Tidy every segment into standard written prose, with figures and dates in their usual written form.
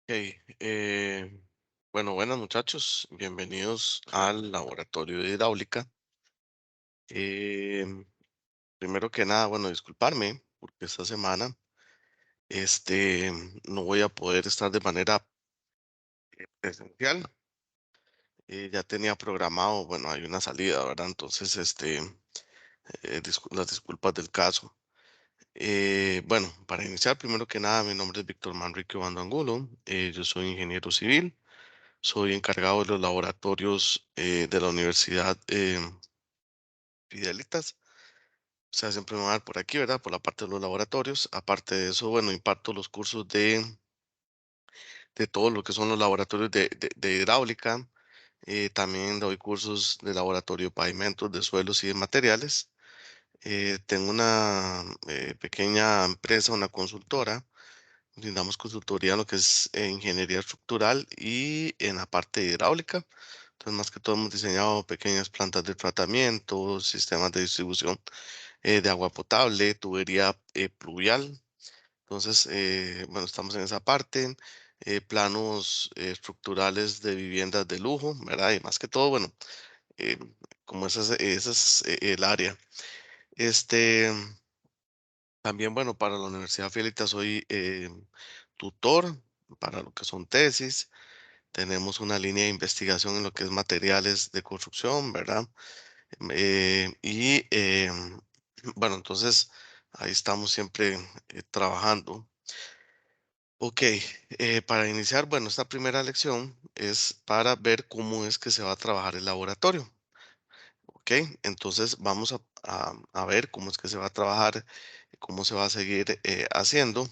Ok, bueno, buenas muchachos, bienvenidos al laboratorio de hidráulica. Em, Primero que nada, bueno, disculparme porque esta semana no voy a poder estar de manera presencial. Ya tenía programado, bueno, hay una salida, ¿verdad? Entonces, las disculpas del caso. Bueno, para iniciar, primero que nada, mi nombre es Víctor Manrique Obando Angulo. Yo soy ingeniero civil. Soy encargado de los laboratorios de la Universidad Fidelitas. O sea, siempre me van a dar por aquí, ¿verdad? Por la parte de los laboratorios. Aparte de eso, bueno, imparto los cursos de todo lo que son los laboratorios de hidráulica. También doy cursos de laboratorio de pavimentos, de suelos y de materiales. Tengo una pequeña empresa, una consultora. Brindamos consultoría en lo que es ingeniería estructural y en la parte de hidráulica. Entonces, más que todo, hemos diseñado pequeñas plantas de tratamiento, sistemas de distribución de agua potable, tubería pluvial. Entonces, bueno, estamos en esa parte. Planos estructurales de viviendas de lujo, ¿verdad? Y más que todo, bueno, eh, como ese es el área. Este, También, bueno, para la Universidad Fielita soy tutor para lo que son tesis. Tenemos una línea de investigación en lo que es materiales de construcción, ¿verdad? Bueno, entonces ahí estamos siempre trabajando. Ok, para iniciar, bueno, esta primera lección es para ver cómo es que se va a trabajar el laboratorio. Ok, entonces vamos a ver cómo es que se va a trabajar, cómo se va a seguir haciendo.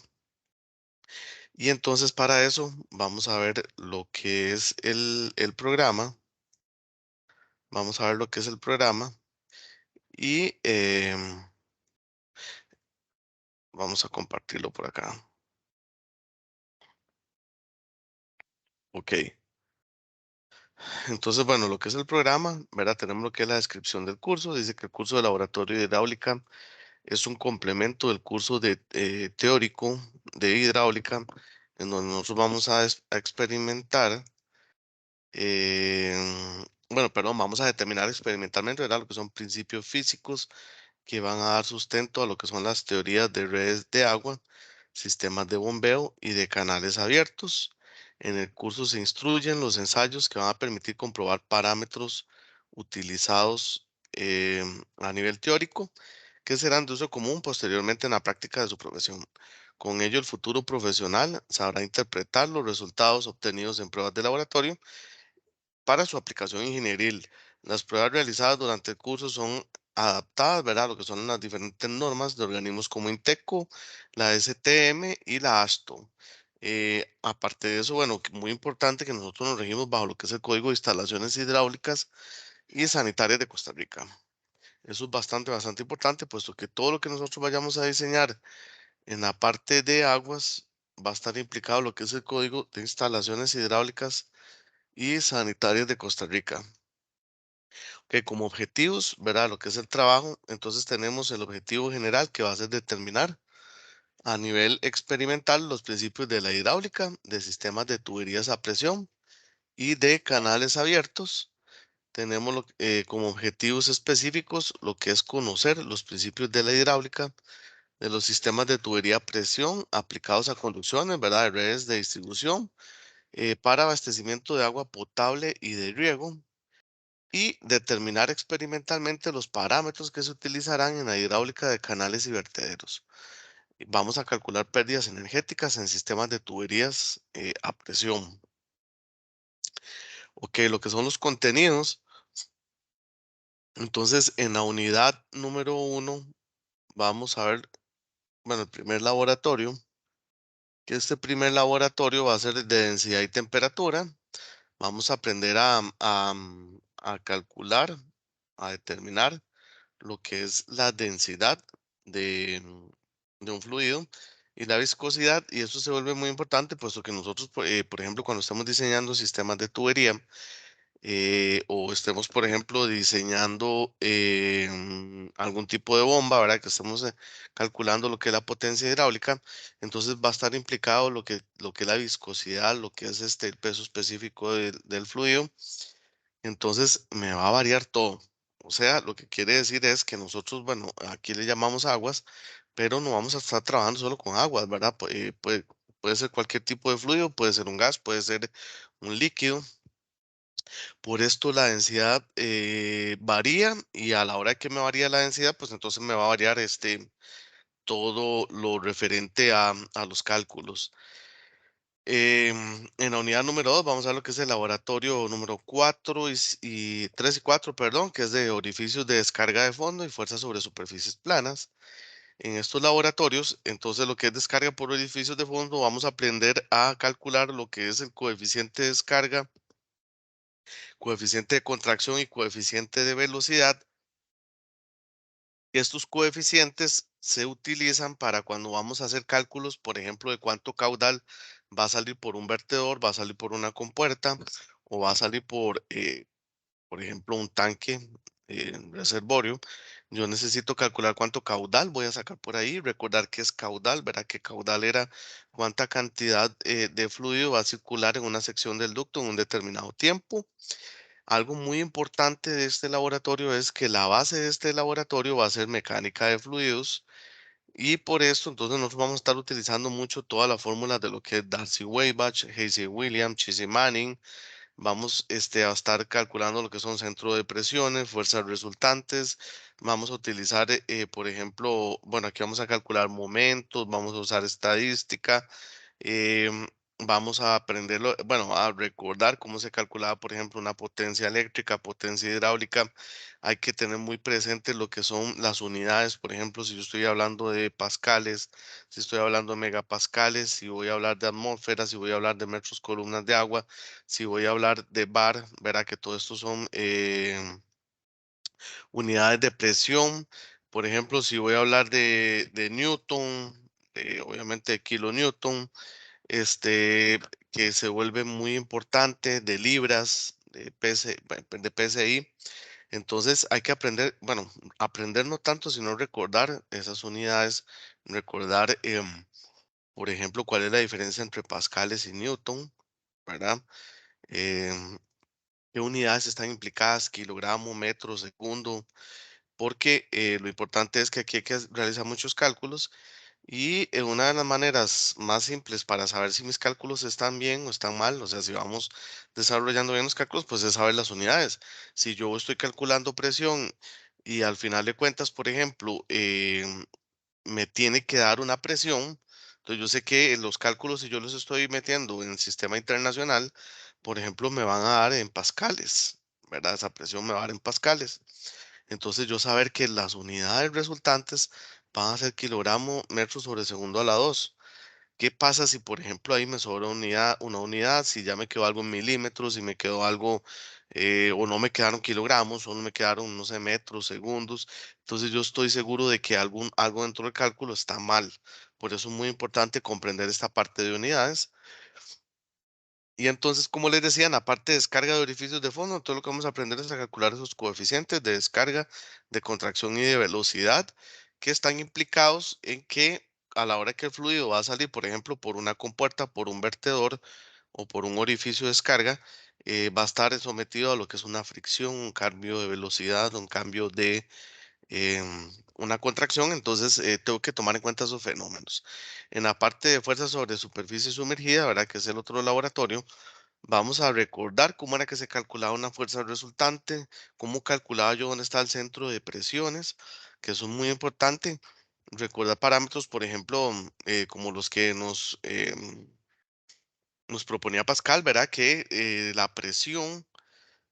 Y entonces para eso vamos a ver lo que es el programa. Vamos a ver lo que es el programa y vamos a compartirlo por acá. Ok, entonces bueno, lo que es el programa, ¿verdad? Tenemos lo que es la descripción del curso. Dice que el curso de laboratorio de hidráulica es un complemento del curso de teórico de hidráulica, en donde nosotros vamos a experimentar. Bueno, perdón, vamos a determinar experimentalmente, ¿verdad? Lo que son principios físicos que van a dar sustento a lo que son las teorías de redes de agua, sistemas de bombeo y de canales abiertos. En el curso se instruyen los ensayos que van a permitir comprobar parámetros utilizados a nivel teórico que serán de uso común posteriormente en la práctica de su profesión. Con ello, el futuro profesional sabrá interpretar los resultados obtenidos en pruebas de laboratorio para su aplicación ingenieril. Las pruebas realizadas durante el curso son adaptadas, ¿verdad? Lo que son las diferentes normas de organismos como INTECO, la STM y la ASTO. Aparte de eso, bueno, muy importante que nosotros nos regimos bajo lo que es el Código de Instalaciones Hidráulicas y Sanitarias de Costa Rica. Eso es bastante importante, puesto que todo lo que nosotros vayamos a diseñar en la parte de aguas va a estar implicado lo que es el Código de Instalaciones Hidráulicas y Sanitarias de Costa Rica. Que como objetivos, ¿verdad? Lo que es el trabajo, entonces tenemos el objetivo general que va a ser determinar a nivel experimental los principios de la hidráulica, de sistemas de tuberías a presión y de canales abiertos. Tenemos como objetivos específicos lo que es conocer los principios de la hidráulica, de los sistemas de tubería a presión aplicados a conducciones, ¿verdad? De redes de distribución para abastecimiento de agua potable y de riego y determinar experimentalmente los parámetros que se utilizarán en la hidráulica de canales y vertederos. Vamos a calcular pérdidas energéticas en sistemas de tuberías a presión. Ok, lo que son los contenidos. Entonces, en la unidad número uno, vamos a ver, bueno, el primer laboratorio, que este primer laboratorio va a ser de densidad y temperatura. Vamos a aprender a calcular, a determinar lo que es la densidad de un fluido y la viscosidad, y eso se vuelve muy importante, puesto que nosotros, por ejemplo, cuando estamos diseñando sistemas de tubería, o estemos, por ejemplo, diseñando algún tipo de bomba, ¿verdad? Que estemos calculando lo que es la potencia hidráulica, entonces va a estar implicado lo que es la viscosidad, lo que es el peso específico del fluido, entonces me va a variar todo. O sea, lo que quiere decir es que nosotros, bueno, aquí le llamamos aguas, pero no vamos a estar trabajando solo con aguas, ¿verdad? Puede ser cualquier tipo de fluido, puede ser un gas, puede ser un líquido. Por esto la densidad varía y a la hora que me varía la densidad, pues entonces me va a variar todo lo referente a los cálculos. En la unidad número 2 vamos a ver lo que es el laboratorio número 4 y 3 y 4, perdón, que es de orificios de descarga de fondo y fuerzas sobre superficies planas. En estos laboratorios, entonces lo que es descarga por orificios de fondo, vamos a aprender a calcular lo que es el coeficiente de descarga, coeficiente de contracción y coeficiente de velocidad. Estos coeficientes se utilizan para cuando vamos a hacer cálculos, por ejemplo, de cuánto caudal va a salir por un vertedor, va a salir por una compuerta o va a salir por ejemplo, un tanque reservorio. Yo necesito calcular cuánto caudal voy a sacar por ahí, recordar qué es caudal, verá que caudal era cuánta cantidad de fluido va a circular en una sección del ducto en un determinado tiempo. Algo muy importante de este laboratorio es que la base de este laboratorio va a ser mecánica de fluidos y por esto entonces nosotros vamos a estar utilizando mucho todas las fórmulas de lo que es Darcy-Weisbach, Hasey-Williams, Chizzy-Manning. Vamos a estar calculando lo que son centro de presiones, fuerzas resultantes. Vamos a utilizar, por ejemplo, bueno, aquí vamos a calcular momentos, vamos a usar estadística. Em, Vamos a aprenderlo, bueno, a recordar cómo se calculaba, por ejemplo, una potencia eléctrica, potencia hidráulica. Hay que tener muy presente lo que son las unidades, por ejemplo, si yo estoy hablando de pascales, si estoy hablando de megapascales, si voy a hablar de atmósferas, si voy a hablar de metros columnas de agua, si voy a hablar de bar, verá que todo esto son unidades de presión. Por ejemplo, si voy a hablar de Newton, obviamente de kilonewton, este, que se vuelve muy importante, de libras, de PSI. Entonces hay que aprender, bueno, aprender no tanto, sino recordar esas unidades, recordar, por ejemplo, cuál es la diferencia entre pascales y newton, ¿verdad? Em, ¿Qué unidades están implicadas? Kilogramo, metro, segundo, porque lo importante es que aquí hay que realizar muchos cálculos y una de las maneras más simples para saber si mis cálculos están bien o están mal, o sea, si vamos desarrollando bien los cálculos, pues es saber las unidades. Si yo estoy calculando presión y al final de cuentas, por ejemplo, me tiene que dar una presión, entonces yo sé que los cálculos, si yo los estoy metiendo en el sistema internacional, por ejemplo, me van a dar en pascales, ¿verdad? Esa presión me va a dar en pascales. Entonces yo saber que las unidades resultantes van a ser kilogramo metro sobre segundo a la 2. ¿Qué pasa si, por ejemplo, ahí me sobra una unidad, si ya me quedó algo en milímetros, si me quedó algo, o no me quedaron kilogramos, o no me quedaron, no sé, metros, segundos? Entonces yo estoy seguro de que algo dentro del cálculo está mal. Por eso es muy importante comprender esta parte de unidades. Y entonces, como les decía, en la parte de descarga de orificios de fondo, todo lo que vamos a aprender es a calcular esos coeficientes de descarga, de contracción y de velocidad que están implicados en que a la hora que el fluido va a salir, por ejemplo, por una compuerta, por un vertedor o por un orificio de descarga, va a estar sometido a lo que es una fricción, un cambio de velocidad, un cambio de una contracción. Entonces tengo que tomar en cuenta esos fenómenos. En la parte de fuerza sobre superficie sumergida, ¿verdad? Que es el otro laboratorio. Vamos a recordar cómo era que se calculaba una fuerza resultante, cómo calculaba yo dónde está el centro de presiones, que eso es muy importante. Recordar parámetros, por ejemplo, como los que nos proponía Pascal, ¿verdad? Que la presión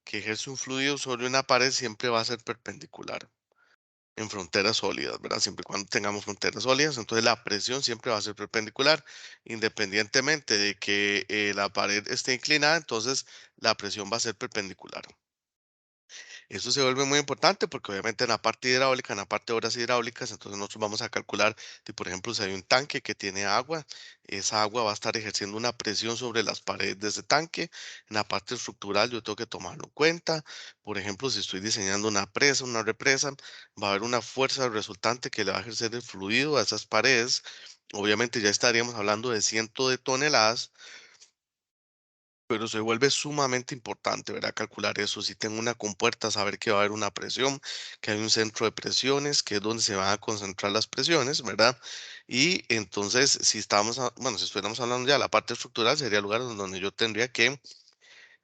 que ejerce un fluido sobre una pared siempre va a ser perpendicular en fronteras sólidas, ¿verdad? Siempre y cuando tengamos fronteras sólidas, entonces la presión siempre va a ser perpendicular, independientemente de que la pared esté inclinada, entonces la presión va a ser perpendicular. Eso se vuelve muy importante porque obviamente en la parte hidráulica, en la parte de obras hidráulicas, entonces nosotros vamos a calcular, si por ejemplo si hay un tanque que tiene agua, esa agua va a estar ejerciendo una presión sobre las paredes de ese tanque. En la parte estructural yo tengo que tomarlo en cuenta. Por ejemplo, si estoy diseñando una presa, una represa, va a haber una fuerza resultante que le va a ejercer el fluido a esas paredes. Obviamente ya estaríamos hablando de cientos de toneladas, pero se vuelve sumamente importante, ¿verdad? Calcular eso. Si tengo una compuerta, saber que va a haber una presión, que hay un centro de presiones, que es donde se van a concentrar las presiones, ¿verdad? Y entonces, si estamos, bueno, si estuviéramos hablando ya de la parte estructural, sería el lugar donde yo tendría que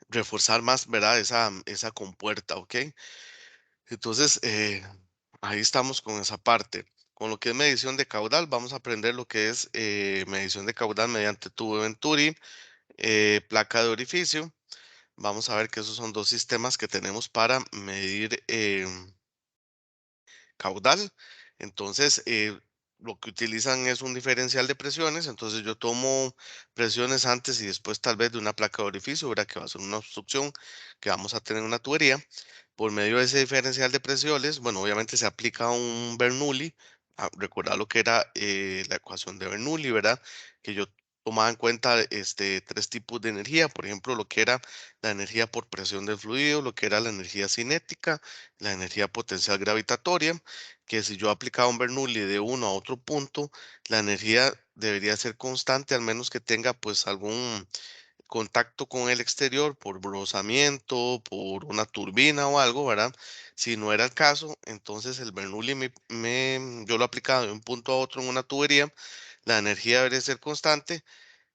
reforzar más, ¿verdad? Esa compuerta, ¿ok? Entonces, ahí estamos con esa parte. Con lo que es medición de caudal, vamos a aprender lo que es medición de caudal mediante tubo de Venturi, placa de orificio. Vamos a ver que esos son dos sistemas que tenemos para medir caudal. Entonces, lo que utilizan es un diferencial de presiones. Entonces, yo tomo presiones antes y después tal vez de una placa de orificio, ¿verdad? Que va a ser una obstrucción que vamos a tener en una tubería. Por medio de ese diferencial de presiones, bueno, obviamente se aplica un Bernoulli. Recordar lo que era la ecuación de Bernoulli, ¿verdad? Que yo tomaba en cuenta tres tipos de energía. Por ejemplo, lo que era la energía por presión del fluido, lo que era la energía cinética, la energía potencial gravitatoria, que si yo aplicaba un Bernoulli de uno a otro punto, la energía debería ser constante, al menos que tenga pues algún contacto con el exterior por rozamiento, por una turbina o algo, ¿verdad? Si no era el caso, entonces el Bernoulli yo lo aplicaba de un punto a otro en una tubería, la energía debería ser constante,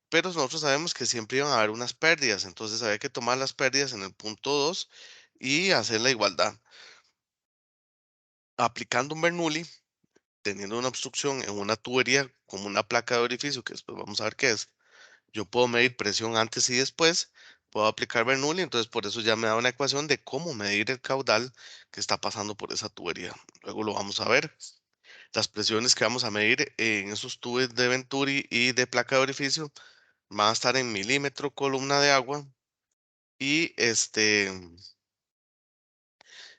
pero nosotros sabemos que siempre iban a haber unas pérdidas, entonces había que tomar las pérdidas en el punto 2 y hacer la igualdad. Aplicando un Bernoulli, teniendo una obstrucción en una tubería como una placa de orificio, que después vamos a ver qué es, yo puedo medir presión antes y después, puedo aplicar Bernoulli, entonces por eso ya me da una ecuación de cómo medir el caudal que está pasando por esa tubería. Luego lo vamos a ver. Las presiones que vamos a medir en esos tubos de Venturi y de placa de orificio van a estar en milímetro columna de agua y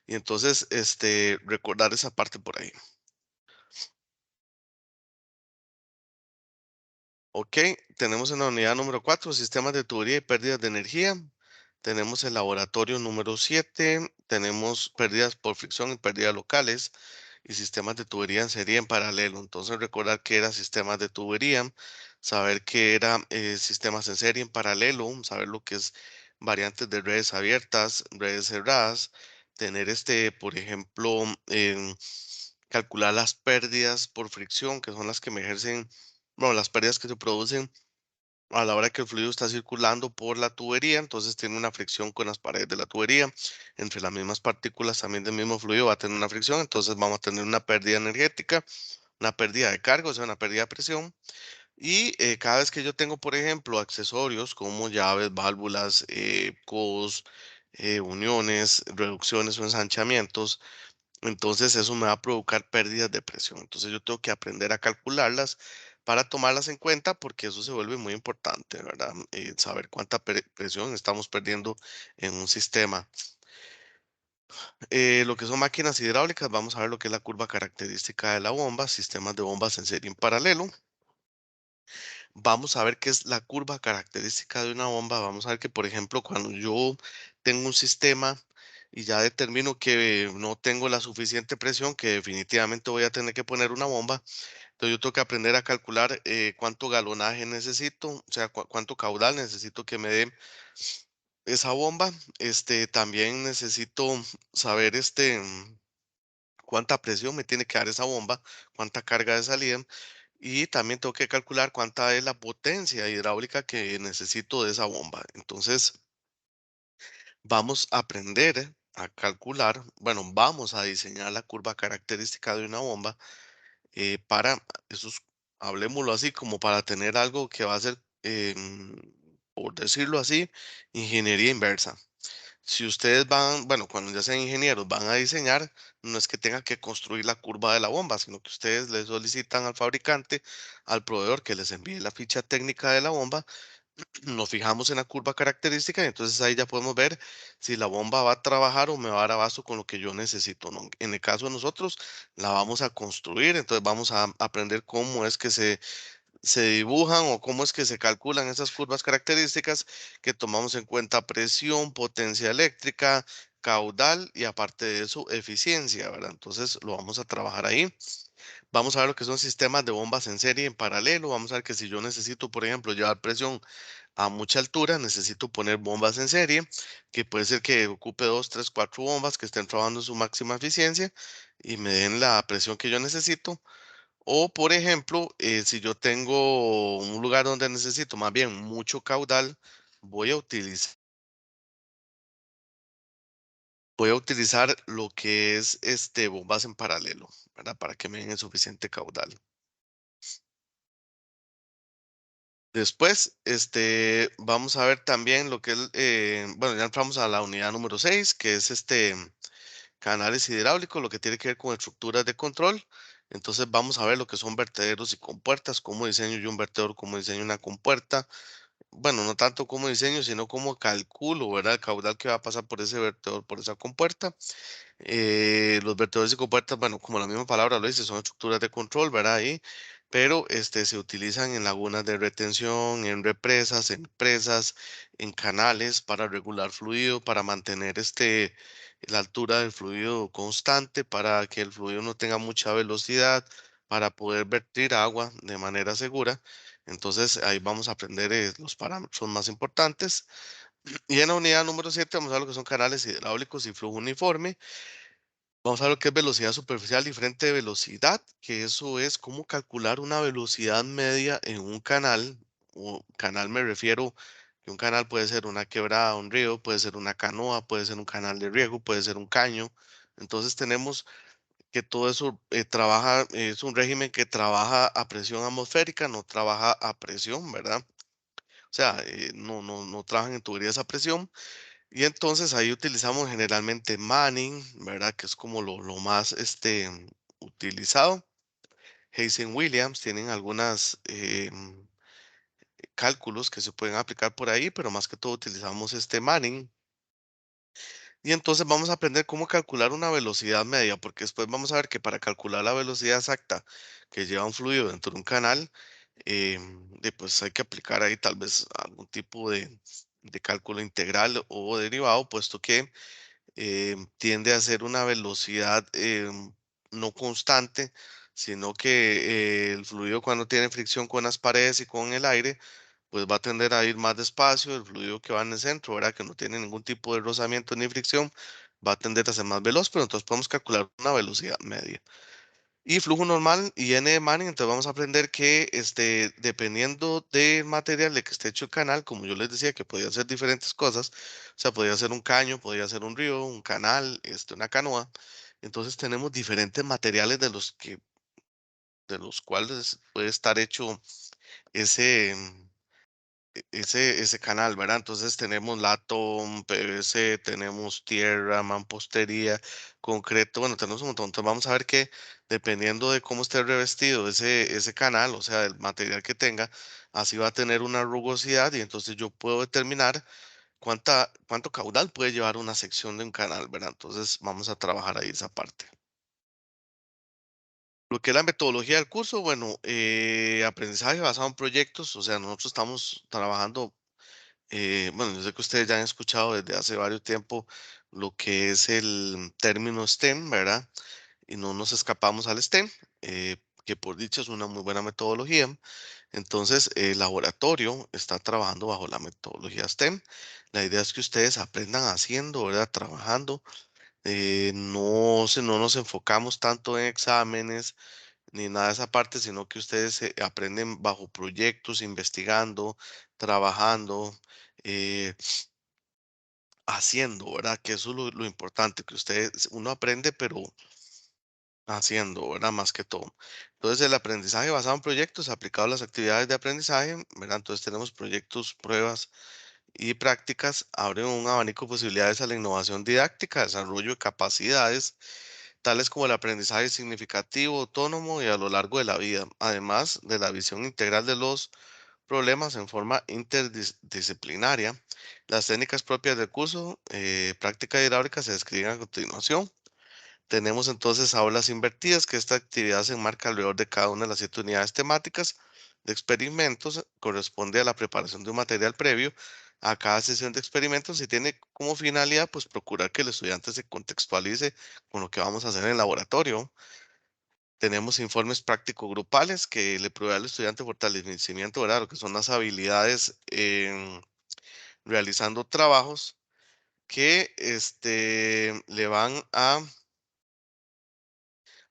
y entonces recordar esa parte por ahí. Ok, tenemos en la unidad número 4 sistemas de tubería y pérdidas de energía. Tenemos el laboratorio número 7, tenemos pérdidas por fricción y pérdidas locales y sistemas de tubería en serie en paralelo. Entonces recordar que era sistemas de tubería, saber que era sistemas en serie en paralelo, saber lo que es variantes de redes abiertas, redes cerradas, tener por ejemplo, calcular las pérdidas por fricción, que son las que me ejercen, bueno, las pérdidas que se producen a la hora que el fluido está circulando por la tubería, entonces tiene una fricción con las paredes de la tubería. Entre las mismas partículas también del mismo fluido va a tener una fricción, entonces vamos a tener una pérdida energética, una pérdida de carga, o sea, una pérdida de presión. Y cada vez que yo tengo, por ejemplo, accesorios como llaves, válvulas, codos, uniones, reducciones o ensanchamientos, entonces eso me va a provocar pérdidas de presión. Entonces yo tengo que aprender a calcularlas para tomarlas en cuenta porque eso se vuelve muy importante, ¿verdad? Saber cuánta presión estamos perdiendo en un sistema. Lo que son máquinas hidráulicas, vamos a ver lo que es la curva característica de la bomba, sistemas de bombas en serie en paralelo. Vamos a ver qué es la curva característica de una bomba. Vamos a ver que, por ejemplo, cuando yo tengo un sistema y ya determino que no tengo la suficiente presión, que definitivamente voy a tener que poner una bomba, entonces yo tengo que aprender a calcular cuánto galonaje necesito, o sea, cuánto caudal necesito que me dé esa bomba. También necesito saber cuánta presión me tiene que dar esa bomba, cuánta carga de salida. Y también tengo que calcular cuánta es la potencia hidráulica que necesito de esa bomba. Entonces, vamos a aprender a calcular, bueno, vamos a diseñar la curva característica de una bomba para, hablemoslo así, como para tener algo que va a ser, por decirlo así, ingeniería inversa. Si ustedes van, bueno, cuando ya sean ingenieros, van a diseñar, no es que tengan que construir la curva de la bomba, sino que ustedes le solicitan al fabricante, al proveedor, que les envíe la ficha técnica de la bomba Nos fijamos en la curva característica y entonces ahí ya podemos ver si la bomba va a trabajar o me va a dar abasto con lo que yo necesito, ¿no? En el caso de nosotros, la vamos a construir, entonces vamos a aprender cómo es que se dibujan o cómo es que se calculan esas curvas características que tomamos en cuenta presión, potencia eléctrica, caudal y aparte de eso, eficiencia, ¿verdad? Entonces lo vamos a trabajar ahí. Vamos a ver lo que son sistemas de bombas en serie en paralelo. Vamos a ver que si yo necesito, por ejemplo, llevar presión a mucha altura, necesito poner bombas en serie, que puede ser que ocupe dos, tres, cuatro bombas que estén trabajando en su máxima eficiencia y me den la presión que yo necesito. O, por ejemplo, si yo tengo un lugar donde necesito más bien mucho caudal, voy a utilizar, voy a utilizar lo que es bombas en paralelo, ¿verdad? Para que me den el suficiente caudal. Después, vamos a ver también lo que es, bueno, ya entramos a la unidad número 6 que es canales hidráulicos, lo que tiene que ver con estructuras de control. Entonces vamos a ver lo que son vertederos y compuertas, cómo diseño yo un vertedor, cómo diseño una compuerta. Bueno, no tanto como diseño, sino como calculo, ¿verdad? El caudal que va a pasar por ese vertedor, por esa compuerta. Los vertedores y compuertas, bueno, como la misma palabra lo dice, son estructuras de control, ¿verdad? Ahí, pero se utilizan en lagunas de retención, en represas, en presas, en canales para regular fluido, para mantener la altura del fluido constante, para que el fluido no tenga mucha velocidad, para poder vertir agua de manera segura. Entonces ahí vamos a aprender los parámetros más importantes. Y en la unidad número 7 vamos a ver lo que son canales hidráulicos y flujo uniforme. Vamos a ver lo que es velocidad superficial y frente de velocidad, que eso es cómo calcular una velocidad media en un canal. O canal me refiero que un canal puede ser una quebrada, un río, puede ser una canoa, puede ser un canal de riego, puede ser un caño. Entonces tenemos que todo eso trabaja, es un régimen que trabaja a presión atmosférica, no trabaja a presión, ¿verdad? O sea, no trabajan en tuberías a presión. Y entonces ahí utilizamos generalmente Manning, ¿verdad? Que es como lo más utilizado. Hazen Williams tienen algunas cálculos que se pueden aplicar por ahí, pero más que todo utilizamos este Manning. Y entonces vamos a aprender cómo calcular una velocidad media, porque después vamos a ver que para calcular la velocidad exacta que lleva un fluido dentro de un canal, pues hay que aplicar ahí tal vez algún tipo de cálculo integral o derivado, puesto que tiende a ser una velocidad no constante, sino que el fluido cuando tiene fricción con las paredes y con el aire, pues va a tender a ir más despacio. El fluido que va en el centro, ¿verdad? Que no tiene ningún tipo de rozamiento ni fricción, va a tender a ser más veloz, pero entonces podemos calcular una velocidad media. Y flujo normal y N de Manning, entonces vamos a aprender que dependiendo del material de que esté hecho el canal, como yo les decía, que podía ser diferentes cosas, o sea, podía ser un caño, podía ser un río, un canal, una canoa. Entonces tenemos diferentes materiales de los cuales puede estar hecho ese, ese canal, ¿verdad? Entonces tenemos latón, PVC, tenemos tierra, mampostería, concreto, bueno, tenemos un montón. Entonces vamos a ver que dependiendo de cómo esté revestido ese canal, o sea, el material que tenga, así va a tener una rugosidad y entonces yo puedo determinar cuánto caudal puede llevar una sección de un canal, ¿verdad? Entonces vamos a trabajar ahí esa parte. Lo que es la metodología del curso, bueno, aprendizaje basado en proyectos, o sea, nosotros estamos trabajando. Bueno, yo sé que ustedes ya han escuchado desde hace varios tiempo lo que es el término STEM, ¿verdad? Y no nos escapamos al STEM, que por dicho es una muy buena metodología. Entonces, el laboratorio está trabajando bajo la metodología STEM. La idea es que ustedes aprendan haciendo, ¿verdad? Trabajando. No nos enfocamos tanto en exámenes ni nada de esa parte, sino que ustedes aprenden bajo proyectos, investigando, trabajando. eh, Haciendo, ¿verdad? Que eso es lo importante, que ustedes, uno aprende, pero haciendo, ¿verdad? Más que todo. Entonces, el aprendizaje basado en proyectos aplicado a las actividades de aprendizaje, ¿verdad? Entonces, tenemos proyectos, pruebas y prácticas, abren un abanico de posibilidades a la innovación didáctica, desarrollo de capacidades, tales como el aprendizaje significativo, autónomo y a lo largo de la vida, además de la visión integral de los problemas en forma interdisciplinaria. Las técnicas propias del curso, práctica hidráulica, se describen a continuación. Tenemos entonces aulas invertidas, que esta actividad se enmarca alrededor de cada una de las 7 unidades temáticas de experimentos. Corresponde a la preparación de un material previo a cada sesión de experimentos y tiene como finalidad pues procurar que el estudiante se contextualice con lo que vamos a hacer en el laboratorio. Tenemos informes prácticos grupales que le provee al estudiante fortalecimiento, ¿verdad? Lo que son las habilidades en realizando trabajos que le van a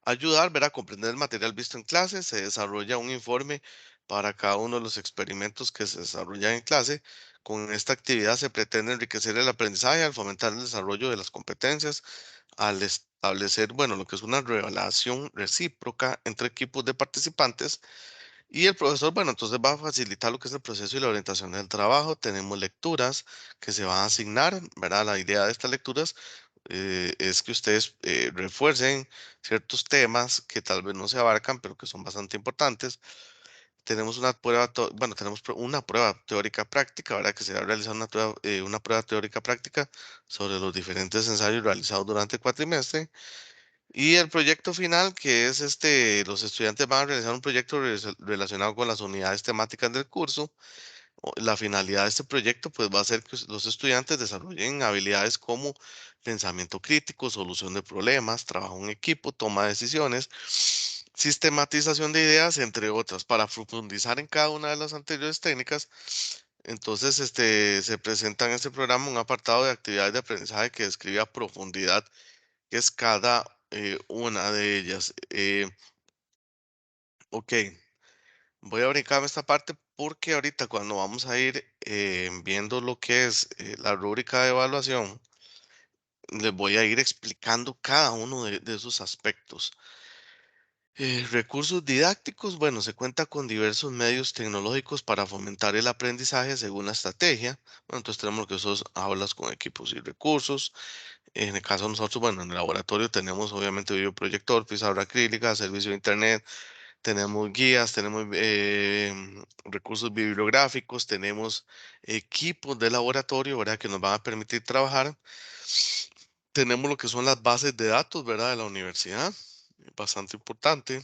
ayudar, ver a comprender el material visto en clase. Se desarrolla un informe para cada uno de los experimentos que se desarrollan en clase. Con esta actividad se pretende enriquecer el aprendizaje al fomentar el desarrollo de las competencias, al establecer, bueno, lo que es una relación recíproca entre equipos de participantes. Y el profesor, bueno, entonces va a facilitar lo que es el proceso y la orientación del trabajo. Tenemos lecturas que se van a asignar, ¿verdad? La idea de estas lecturas es que ustedes refuercen ciertos temas que tal vez no se abarcan, pero que son bastante importantes. Tenemos una prueba, bueno, tenemos una prueba teórica práctica, ¿verdad? Que se va a realizar una prueba teórica práctica sobre los diferentes ensayos realizados durante el cuatrimestre. Y el proyecto final, que es los estudiantes van a realizar un proyecto relacionado con las unidades temáticas del curso. La finalidad de este proyecto pues va a ser que los estudiantes desarrollen habilidades como pensamiento crítico, solución de problemas, trabajo en equipo, toma de decisiones, sistematización de ideas, entre otras. Para profundizar en cada una de las anteriores técnicas, entonces se presenta en este programa un apartado de actividades de aprendizaje que describe a profundidad qué es cada una de ellas. Ok, voy a brincarme esta parte porque ahorita cuando vamos a ir viendo lo que es la rúbrica de evaluación, les voy a ir explicando cada uno de esos aspectos. Recursos didácticos, bueno, se cuenta con diversos medios tecnológicos para fomentar el aprendizaje según la estrategia. Bueno, entonces tenemos lo que son aulas con equipos y recursos. En el caso de nosotros, bueno, en el laboratorio tenemos obviamente videoproyector, pizarra acrílica, servicio de internet, tenemos guías, tenemos recursos bibliográficos, tenemos equipos de laboratorio, ¿verdad? Que nos van a permitir trabajar. Tenemos lo que son las bases de datos, ¿verdad? De la universidad, bastante importante.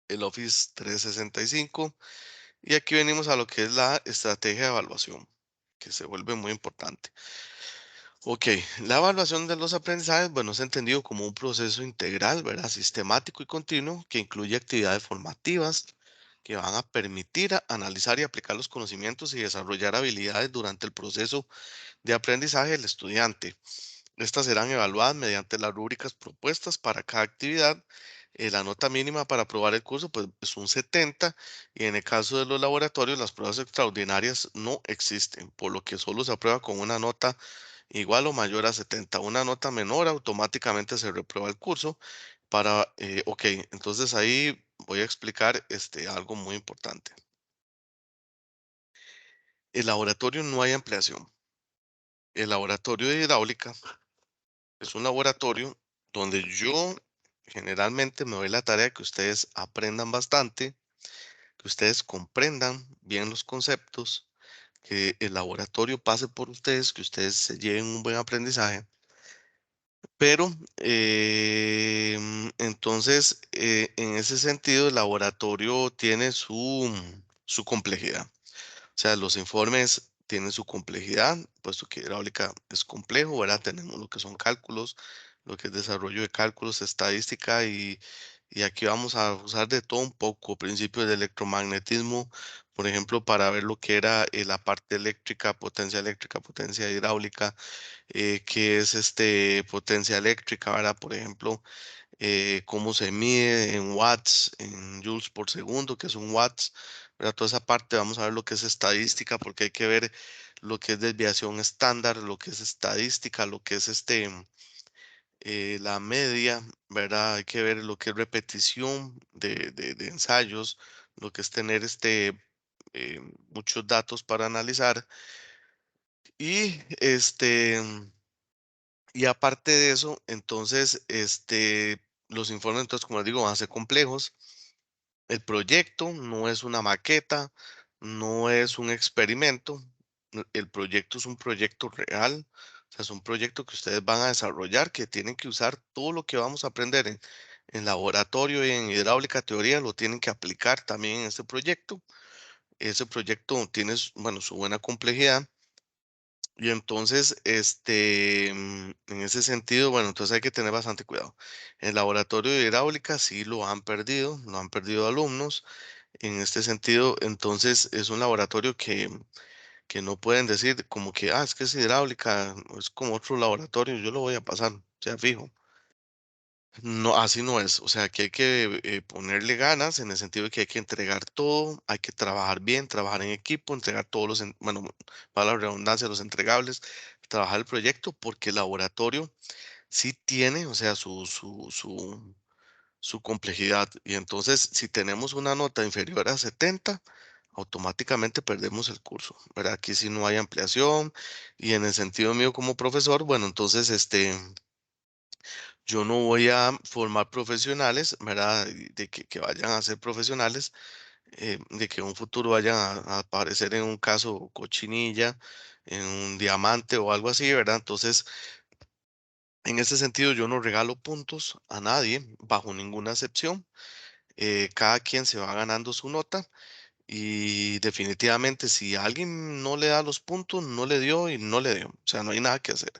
El Office 365. Y aquí venimos a lo que es la estrategia de evaluación, que se vuelve muy importante. Ok, la evaluación de los aprendizajes, bueno, es entendido como un proceso integral, ¿verdad? Sistemático y continuo que incluye actividades formativas que van a permitir analizar y aplicar los conocimientos y desarrollar habilidades durante el proceso de aprendizaje del estudiante. Estas serán evaluadas mediante las rúbricas propuestas para cada actividad. La nota mínima para aprobar el curso pues, es un 70 y en el caso de los laboratorios las pruebas extraordinarias no existen, por lo que solo se aprueba con una nota igual o mayor a 70. Una nota menor automáticamente se reprueba el curso. Ok, entonces ahí voy a explicar algo muy importante. El laboratorio no hay ampliación. El laboratorio de hidráulica es un laboratorio donde yo generalmente me doy la tarea que ustedes aprendan bastante, que ustedes comprendan bien los conceptos, que el laboratorio pase por ustedes, que ustedes se lleven un buen aprendizaje. Pero entonces, en ese sentido, el laboratorio tiene su complejidad. O sea, los informes tienen su complejidad, puesto que hidráulica es complejo, ¿verdad? Tenemos lo que son cálculos, lo que es desarrollo de cálculos, estadística y aquí vamos a usar de todo un poco, principios de electromagnetismo, por ejemplo, para ver lo que era la parte eléctrica, potencia hidráulica, qué es potencia eléctrica, ¿verdad? Por ejemplo, cómo se mide en watts, en joules por segundo, que es un watts, ¿verdad? Toda esa parte vamos a ver lo que es estadística, porque hay que ver lo que es desviación estándar, lo que es estadística, lo que es la media, ¿verdad? Hay que ver lo que es repetición de ensayos, lo que es tener muchos datos para analizar y y aparte de eso, entonces, los informes, entonces, como les digo, van a ser complejos. El proyecto no es una maqueta, no es un experimento. El proyecto es un proyecto real. O sea, es un proyecto que ustedes van a desarrollar, que tienen que usar todo lo que vamos a aprender en laboratorio y en hidráulica teoría, lo tienen que aplicar también en este proyecto. Ese proyecto tiene, bueno, su buena complejidad. Y entonces, en ese sentido, bueno, entonces hay que tener bastante cuidado. El laboratorio de hidráulica sí lo han perdido alumnos. En este sentido, entonces es un laboratorio que no pueden decir como que, es que es hidráulica, es como otro laboratorio, yo lo voy a pasar, o sea, fijo. No, así no es. O sea, que hay que ponerle ganas en el sentido de que hay que entregar todo, hay que trabajar bien, trabajar en equipo, entregar todos bueno, para la redundancia, los entregables, trabajar el proyecto, porque el laboratorio sí tiene, o sea, su complejidad. Y entonces, si tenemos una nota inferior a 70, automáticamente perdemos el curso, ¿verdad? Aquí sí no hay ampliación. Y en el sentido mío como profesor, bueno, entonces, yo no voy a formar profesionales, ¿verdad? Y de que vayan a ser profesionales, de que en un futuro vayan a aparecer en un caso cochinilla, en un diamante o algo así, ¿verdad? Entonces, en ese sentido, yo no regalo puntos a nadie, bajo ninguna excepción. Cada quien se va ganando su nota y definitivamente si alguien no le da los puntos, no le dio y no le dio. O sea, no hay nada que hacer.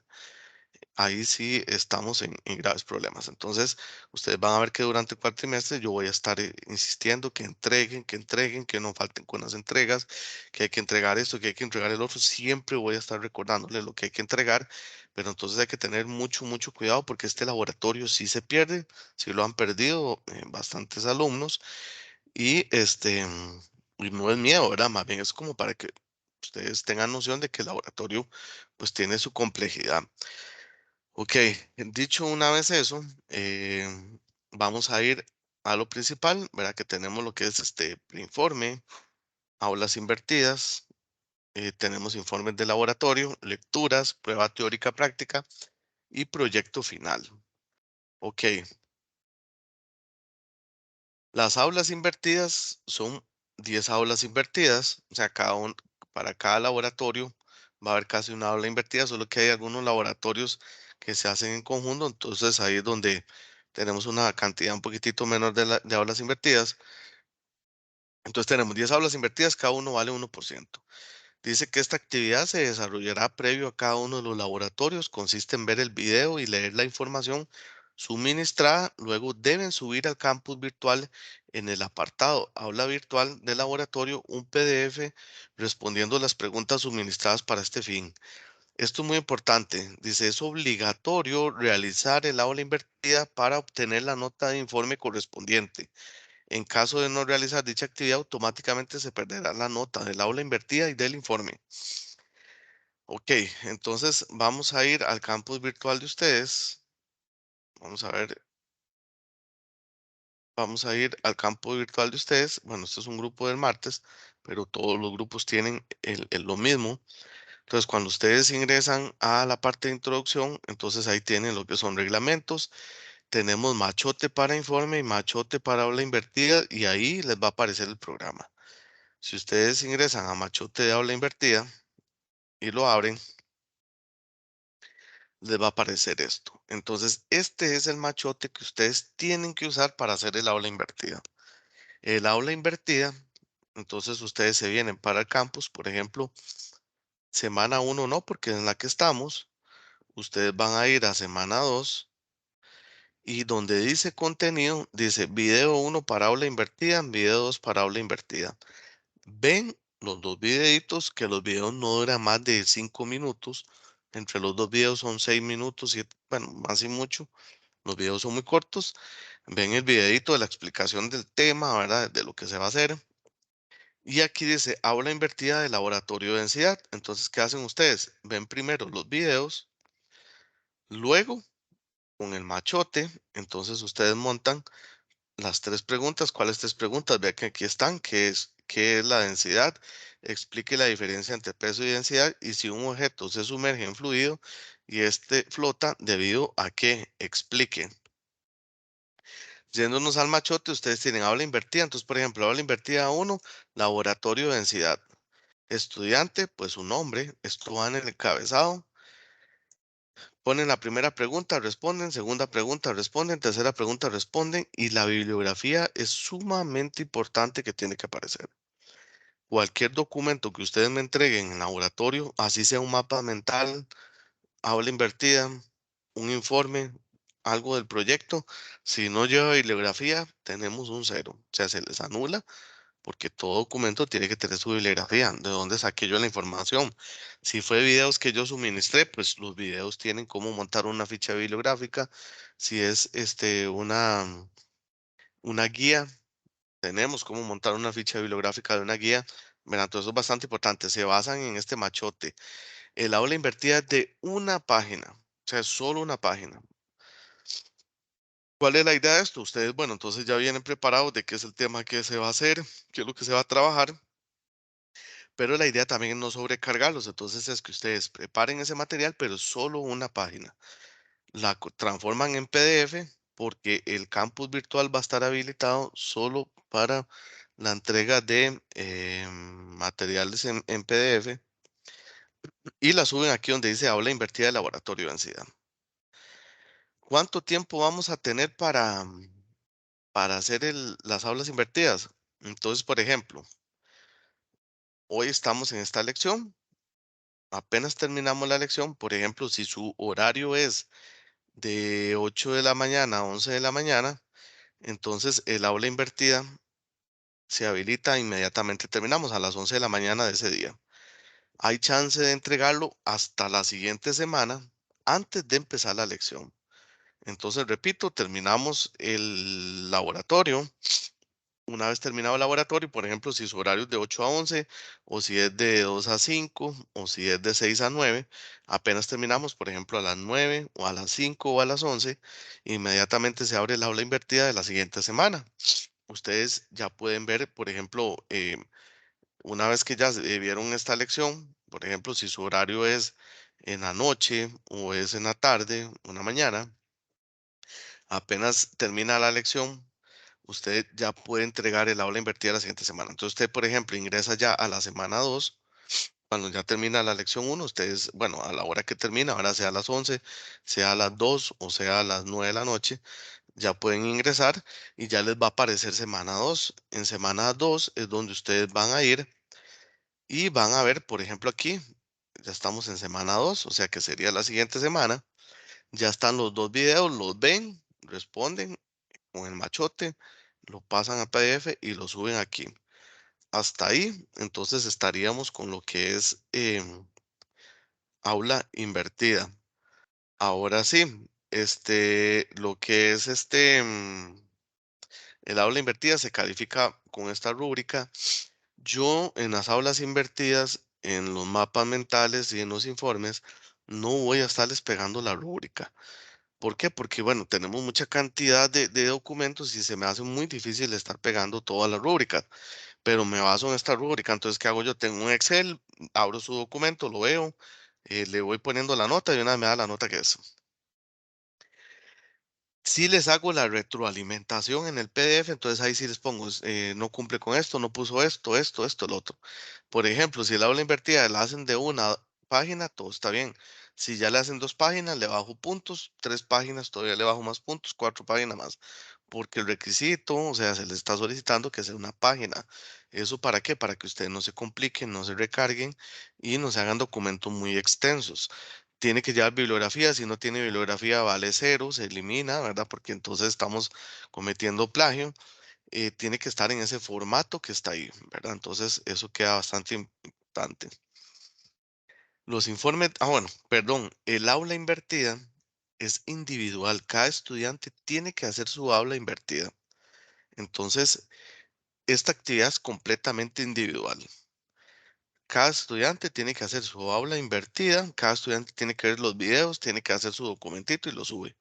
Ahí sí estamos en graves problemas. Entonces, ustedes van a ver que durante el cuatrimestre yo voy a estar insistiendo que no falten con las entregas, que hay que entregar esto, que hay que entregar el otro. Siempre voy a estar recordándole lo que hay que entregar, pero entonces hay que tener mucho, mucho cuidado porque este laboratorio sí se pierde, sí lo han perdido bastantes alumnos y y no es miedo, ¿verdad? Más bien es como para que ustedes tengan noción de que el laboratorio pues tiene su complejidad. Ok, dicho una vez eso, vamos a ir a lo principal, ¿verdad? Que tenemos lo que es este informe, aulas invertidas, tenemos informes de laboratorio, lecturas, prueba teórica práctica y proyecto final. Ok, las aulas invertidas son 10 aulas invertidas, o sea, para cada laboratorio va a haber casi una aula invertida, solo que hay algunos laboratorios que se hacen en conjunto, entonces ahí es donde tenemos una cantidad un poquitito menor de aulas invertidas. Entonces tenemos 10 aulas invertidas, cada uno vale 1%. Dice que esta actividad se desarrollará previo a cada uno de los laboratorios. Consiste en ver el video y leer la información suministrada. Luego deben subir al campus virtual en el apartado Aula Virtual del laboratorio un PDF respondiendo las preguntas suministradas para este fin. Esto es muy importante. Dice, es obligatorio realizar el aula invertida para obtener la nota de informe correspondiente. En caso de no realizar dicha actividad, automáticamente se perderá la nota del aula invertida y del informe. Ok, entonces vamos a ir al campus virtual de ustedes. Vamos a ver, vamos a ir al campo virtual de ustedes. Bueno, este es un grupo del martes, pero todos los grupos tienen lo mismo. Entonces, cuando ustedes ingresan a la parte de introducción, entonces ahí tienen lo que son reglamentos. Tenemos machote para informe y machote para aula invertida y ahí les va a aparecer el programa. Si ustedes ingresan a machote de aula invertida y lo abren, les va a aparecer esto. Entonces, este es el machote que ustedes tienen que usar para hacer el aula invertida. El aula invertida, entonces ustedes se vienen para el campus, por ejemplo, semana uno no, porque en la que estamos, ustedes van a ir a semana 2 y donde dice contenido, dice video uno para aula invertida, video 2 para aula invertida. Ven los dos videitos, que los videos no duran más de 5 minutos. Entre los dos videos son 6 minutos, bueno, más y mucho. Los videos son muy cortos. Ven el videito de la explicación del tema, ¿verdad? De lo que se va a hacer. Y aquí dice aula invertida de laboratorio de densidad. Entonces, ¿qué hacen ustedes? Ven primero los videos, luego con el machote, entonces ustedes montan las tres preguntas. ¿Cuáles tres preguntas? Vea que aquí están. ¿Qué es la densidad? Explique la diferencia entre peso y densidad. Y si un objeto se sumerge en fluido y este flota, ¿debido a qué? Explique. Yéndonos al machote, ustedes tienen aula invertida. Entonces, por ejemplo, aula invertida uno, laboratorio de densidad. Estudiante, pues su nombre, esto va en el encabezado. Ponen la primera pregunta, responden, segunda pregunta, responden, tercera pregunta, responden, y la bibliografía es sumamente importante que tiene que aparecer. Cualquier documento que ustedes me entreguen en laboratorio, así sea un mapa mental, aula invertida, un informe, algo del proyecto, si no lleva bibliografía, tenemos un cero. O sea, se les anula porque todo documento tiene que tener su bibliografía. ¿De dónde saqué yo la información? Si fue videos que yo suministré, pues los videos tienen cómo montar una ficha bibliográfica. Si es una guía, tenemos cómo montar una ficha bibliográfica de una guía. Verán, entonces eso es bastante importante. Se basan en este machote. El aula invertida es de una página, o sea, es solo una página. ¿Cuál es la idea de esto? Ustedes, bueno, entonces ya vienen preparados de qué es el tema que se va a hacer, qué es lo que se va a trabajar, pero la idea también es no sobrecargarlos. Entonces es que ustedes preparen ese material, pero solo una página. Transforman en PDF porque el campus virtual va a estar habilitado solo para la entrega de materiales en PDF y la suben aquí donde dice aula invertida de laboratorio de ansiedad. ¿Cuánto tiempo vamos a tener para hacer las aulas invertidas? Entonces, por ejemplo, hoy estamos en esta lección, apenas terminamos la lección, por ejemplo, si su horario es de 8 de la mañana a 11 de la mañana, entonces el aula invertida se habilita inmediatamente, terminamos a las 11 de la mañana de ese día. Hay chance de entregarlo hasta la siguiente semana antes de empezar la lección. Entonces, repito, terminamos el laboratorio. Una vez terminado el laboratorio, por ejemplo, si su horario es de 8 a 11, o si es de 2 a 5, o si es de 6 a 9, apenas terminamos, por ejemplo, a las 9 o a las 5 o a las 11, inmediatamente se abre el aula invertida de la siguiente semana. Ustedes ya pueden ver, por ejemplo, una vez que ya vieron esta lección, por ejemplo, si su horario es en la noche o es en la tarde o en la mañana, apenas termina la lección, usted ya puede entregar el aula invertida la siguiente semana. Entonces usted, por ejemplo, ingresa ya a la semana 2, cuando ya termina la lección uno, ustedes, bueno, a la hora que termina, ahora sea a las 11, sea a las 2 o sea a las 9 de la noche, ya pueden ingresar y ya les va a aparecer semana 2. En semana 2 es donde ustedes van a ir y van a ver, por ejemplo, aquí, ya estamos en semana 2, o sea que sería la siguiente semana. Ya están los dos videos, los ven, responden con el machote, lo pasan a PDF y lo suben aquí. Hasta ahí, entonces estaríamos con lo que es aula invertida. Ahora sí, lo que es el aula invertida se califica con esta rúbrica. Yo en las aulas invertidas, en los mapas mentales y en los informes, no voy a estarles pegando la rúbrica. ¿Por qué? Porque, bueno, tenemos mucha cantidad de documentos y se me hace muy difícil estar pegando todas las rúbricas, pero me baso en esta rúbrica. Entonces, ¿qué hago yo? Tengo un Excel, abro su documento, lo veo, le voy poniendo la nota y una vez me da la nota que es. Si les hago la retroalimentación en el PDF, entonces ahí sí les pongo, no cumple con esto, no puso esto, lo otro. Por ejemplo, si el aula invertida la hacen de una página, todo está bien. Si ya le hacen dos páginas, le bajo puntos, tres páginas, todavía le bajo más puntos, cuatro páginas más. Porque el requisito, o sea, se les está solicitando que sea una página. ¿Eso para qué? Para que ustedes no se compliquen, no se recarguen y no se hagan documentos muy extensos. Tiene que llevar bibliografía, si no tiene bibliografía vale cero, se elimina, ¿verdad? Porque entonces estamos cometiendo plagio. Tiene que estar en ese formato que está ahí, ¿verdad? Entonces eso queda bastante importante. Los informes, bueno, perdón, el aula invertida es individual. Cada estudiante tiene que hacer su aula invertida. Entonces, esta actividad es completamente individual. Cada estudiante tiene que hacer su aula invertida, cada estudiante tiene que ver los videos, tiene que hacer su documentito y lo sube.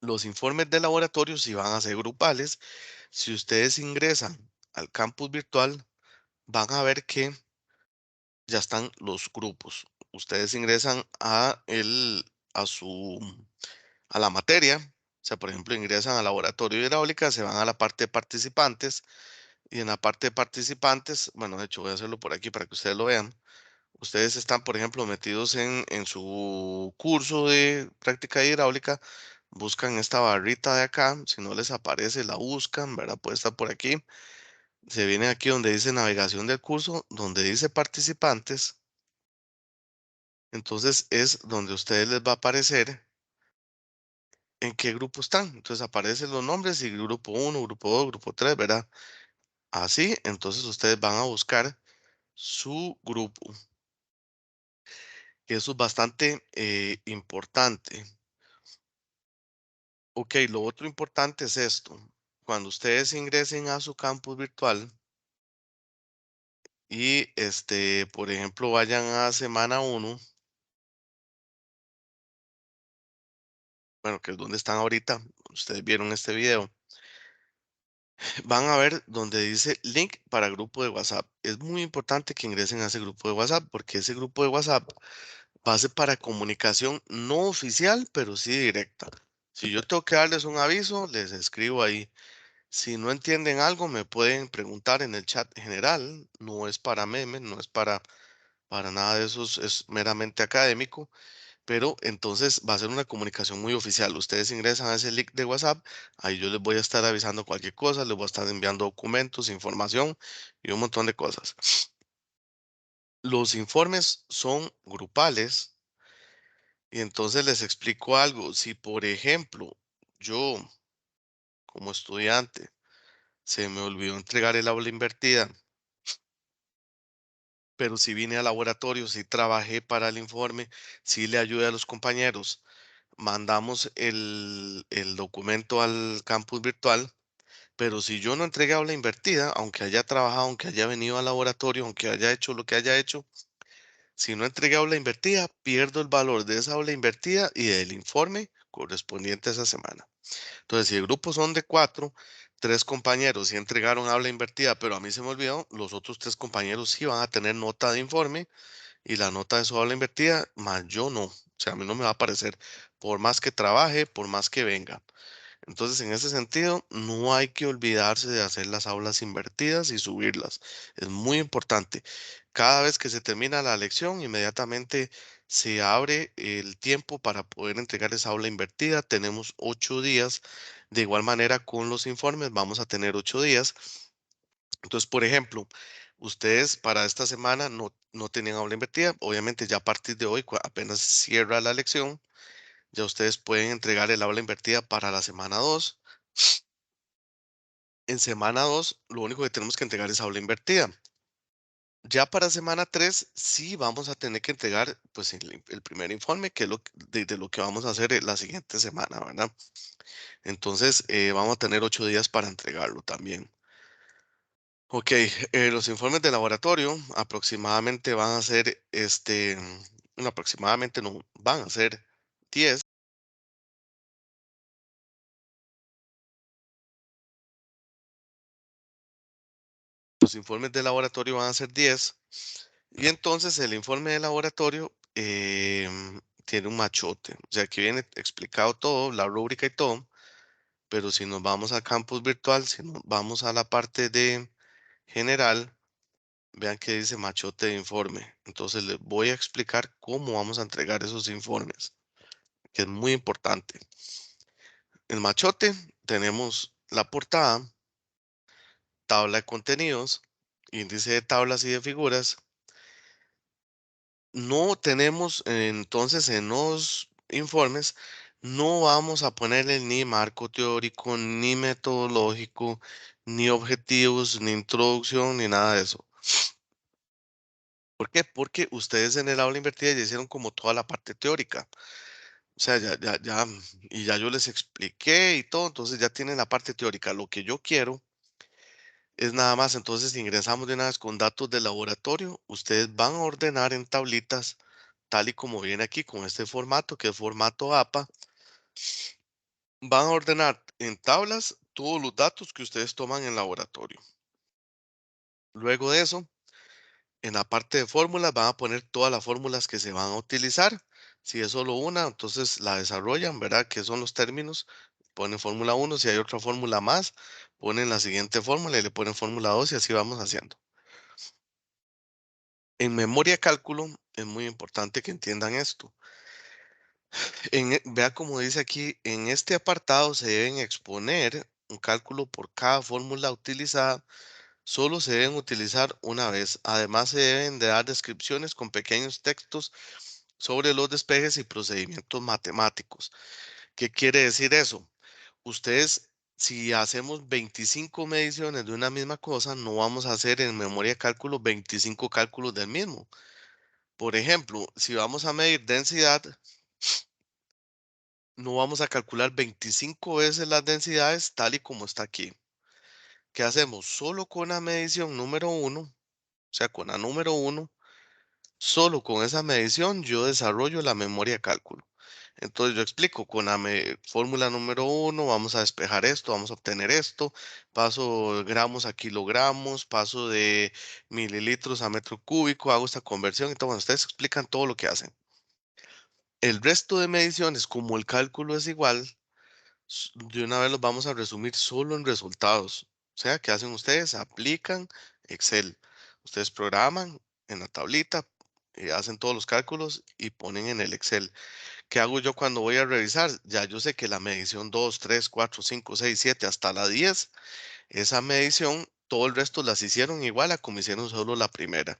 Los informes de laboratorio si van a ser grupales. Si ustedes ingresan al campus virtual, van a ver que ya están los grupos. Ustedes ingresan a la materia, sea, por ejemplo, ingresan al laboratorio de hidráulica, se van a la parte de participantes y en la parte de participantes, bueno, de hecho voy a hacerlo por aquí para que ustedes lo vean. Ustedes están, por ejemplo, metidos en su curso de práctica de hidráulica, buscan esta barrita de acá, si no les aparece, la buscan, ¿verdad? Puede estar por aquí. Se viene aquí donde dice navegación del curso, donde dice participantes. Entonces es donde a ustedes les va a aparecer en qué grupo están. Entonces aparecen los nombres y grupo uno, grupo 2, grupo 3, ¿verdad? Así, entonces ustedes van a buscar su grupo, que eso es bastante importante. Ok, lo otro importante es esto. Cuando ustedes ingresen a su campus virtual y, por ejemplo, vayan a semana uno, bueno, que es donde están ahorita, ustedes vieron este video, van a ver donde dice link para grupo de WhatsApp. Es muy importante que ingresen a ese grupo de WhatsApp porque ese grupo de WhatsApp va a ser para comunicación no oficial, pero sí directa. Si yo tengo que darles un aviso, les escribo ahí. Si no entienden algo, me pueden preguntar en el chat general. No es para memes, no es para nada de eso, es meramente académico. Pero entonces va a ser una comunicación muy oficial. Ustedes ingresan a ese link de WhatsApp, ahí yo les voy a estar avisando cualquier cosa, les voy a estar enviando documentos, información y un montón de cosas. Los informes son grupales y entonces les explico algo. Si, por ejemplo, yo como estudiante se me olvidó entregar el aula invertida, pero si vine al laboratorio, si trabajé para el informe, si le ayudé a los compañeros, mandamos el documento al campus virtual, pero si yo no entregué aula invertida, aunque haya trabajado, aunque haya venido al laboratorio, aunque haya hecho lo que haya hecho, si no entregué aula invertida, pierdo el valor de esa aula invertida y del informe correspondiente a esa semana. Entonces, si el grupo son de cuatro, tres compañeros sí entregaron aula invertida, pero a mí se me olvidó, los otros tres compañeros sí van a tener nota de informe y la nota de su aula invertida, más yo no. O sea, a mí no me va a aparecer por más que trabaje, por más que venga. Entonces, en ese sentido, no hay que olvidarse de hacer las aulas invertidas y subirlas. Es muy importante. Cada vez que se termina la lección, inmediatamente se abre el tiempo para poder entregar esa aula invertida. Tenemos 8 días. De igual manera, con los informes, vamos a tener 8 días. Entonces, por ejemplo, ustedes para esta semana no tenían aula invertida. Obviamente, ya a partir de hoy, apenas cierra la lección, ya ustedes pueden entregar el aula invertida para la semana 2. En semana 2 lo único que tenemos que entregar es aula invertida. Ya para semana 3 sí vamos a tener que entregar pues el primer informe, que es de lo que vamos a hacer la siguiente semana, ¿verdad? Entonces vamos a tener 8 días para entregarlo también. Ok, los informes de laboratorio aproximadamente van a ser, no, aproximadamente no, van a ser 10. Los informes de laboratorio van a ser 10. Y entonces el informe de laboratorio tiene un machote. O sea, aquí viene explicado todo, la rúbrica y todo. Pero si nos vamos a campus virtual, si nos vamos a la parte de general, vean que dice machote de informe. Entonces les voy a explicar cómo vamos a entregar esos informes, que es muy importante. El machote tenemos la portada, tabla de contenidos, índice de tablas y de figuras. No tenemos entonces en los informes, no vamos a ponerle ni marco teórico, ni metodológico, ni objetivos, ni introducción, ni nada de eso. ¿Por qué? Porque ustedes en el aula invertida ya hicieron como toda la parte teórica. O sea, y ya yo les expliqué y todo, entonces ya tienen la parte teórica. Lo que yo quiero es nada más, entonces ingresamos de una vez con datos de laboratorio. Ustedes van a ordenar en tablitas, tal y como viene aquí con este formato, que es formato APA. Van a ordenar en tablas todos los datos que ustedes toman en laboratorio. Luego de eso, en la parte de fórmulas van a poner todas las fórmulas que se van a utilizar. Si es solo una, entonces la desarrollan, ¿verdad? ¿Qué son los términos? ponen fórmula uno, si hay otra fórmula más, ponen la siguiente fórmula y le ponen fórmula 2 y así vamos haciendo. En memoria cálculo es muy importante que entiendan esto. Vea como dice aquí, en este apartado se deben exponer un cálculo por cada fórmula utilizada. Solo se deben utilizar una vez. Además, se deben de dar descripciones con pequeños textos sobre los despejes y procedimientos matemáticos. ¿Qué quiere decir eso? Ustedes, si hacemos 25 mediciones de una misma cosa, no vamos a hacer en memoria de cálculo 25 cálculos del mismo. Por ejemplo, si vamos a medir densidad, no vamos a calcular 25 veces las densidades tal y como está aquí. ¿Qué hacemos? Solo con la medición número uno, o sea, con la número uno, solo con esa medición yo desarrollo la memoria de cálculo. Entonces yo explico con la fórmula número uno, vamos a despejar esto, vamos a obtener esto, paso de gramos a kilogramos, paso de mililitros a metro cúbico, hago esta conversión y todo. Bueno, ustedes explican todo lo que hacen. El resto de mediciones, como el cálculo es igual, de una vez los vamos a resumir solo en resultados. O sea, ¿qué hacen ustedes? Aplican Excel. Ustedes programan en la tablita, hacen todos los cálculos y ponen en el Excel. ¿Qué hago yo cuando voy a revisar? Ya yo sé que la medición 2, 3, 4, 5, 6, 7 hasta la 10, esa medición, todo el resto las hicieron igual a como hicieron solo la primera.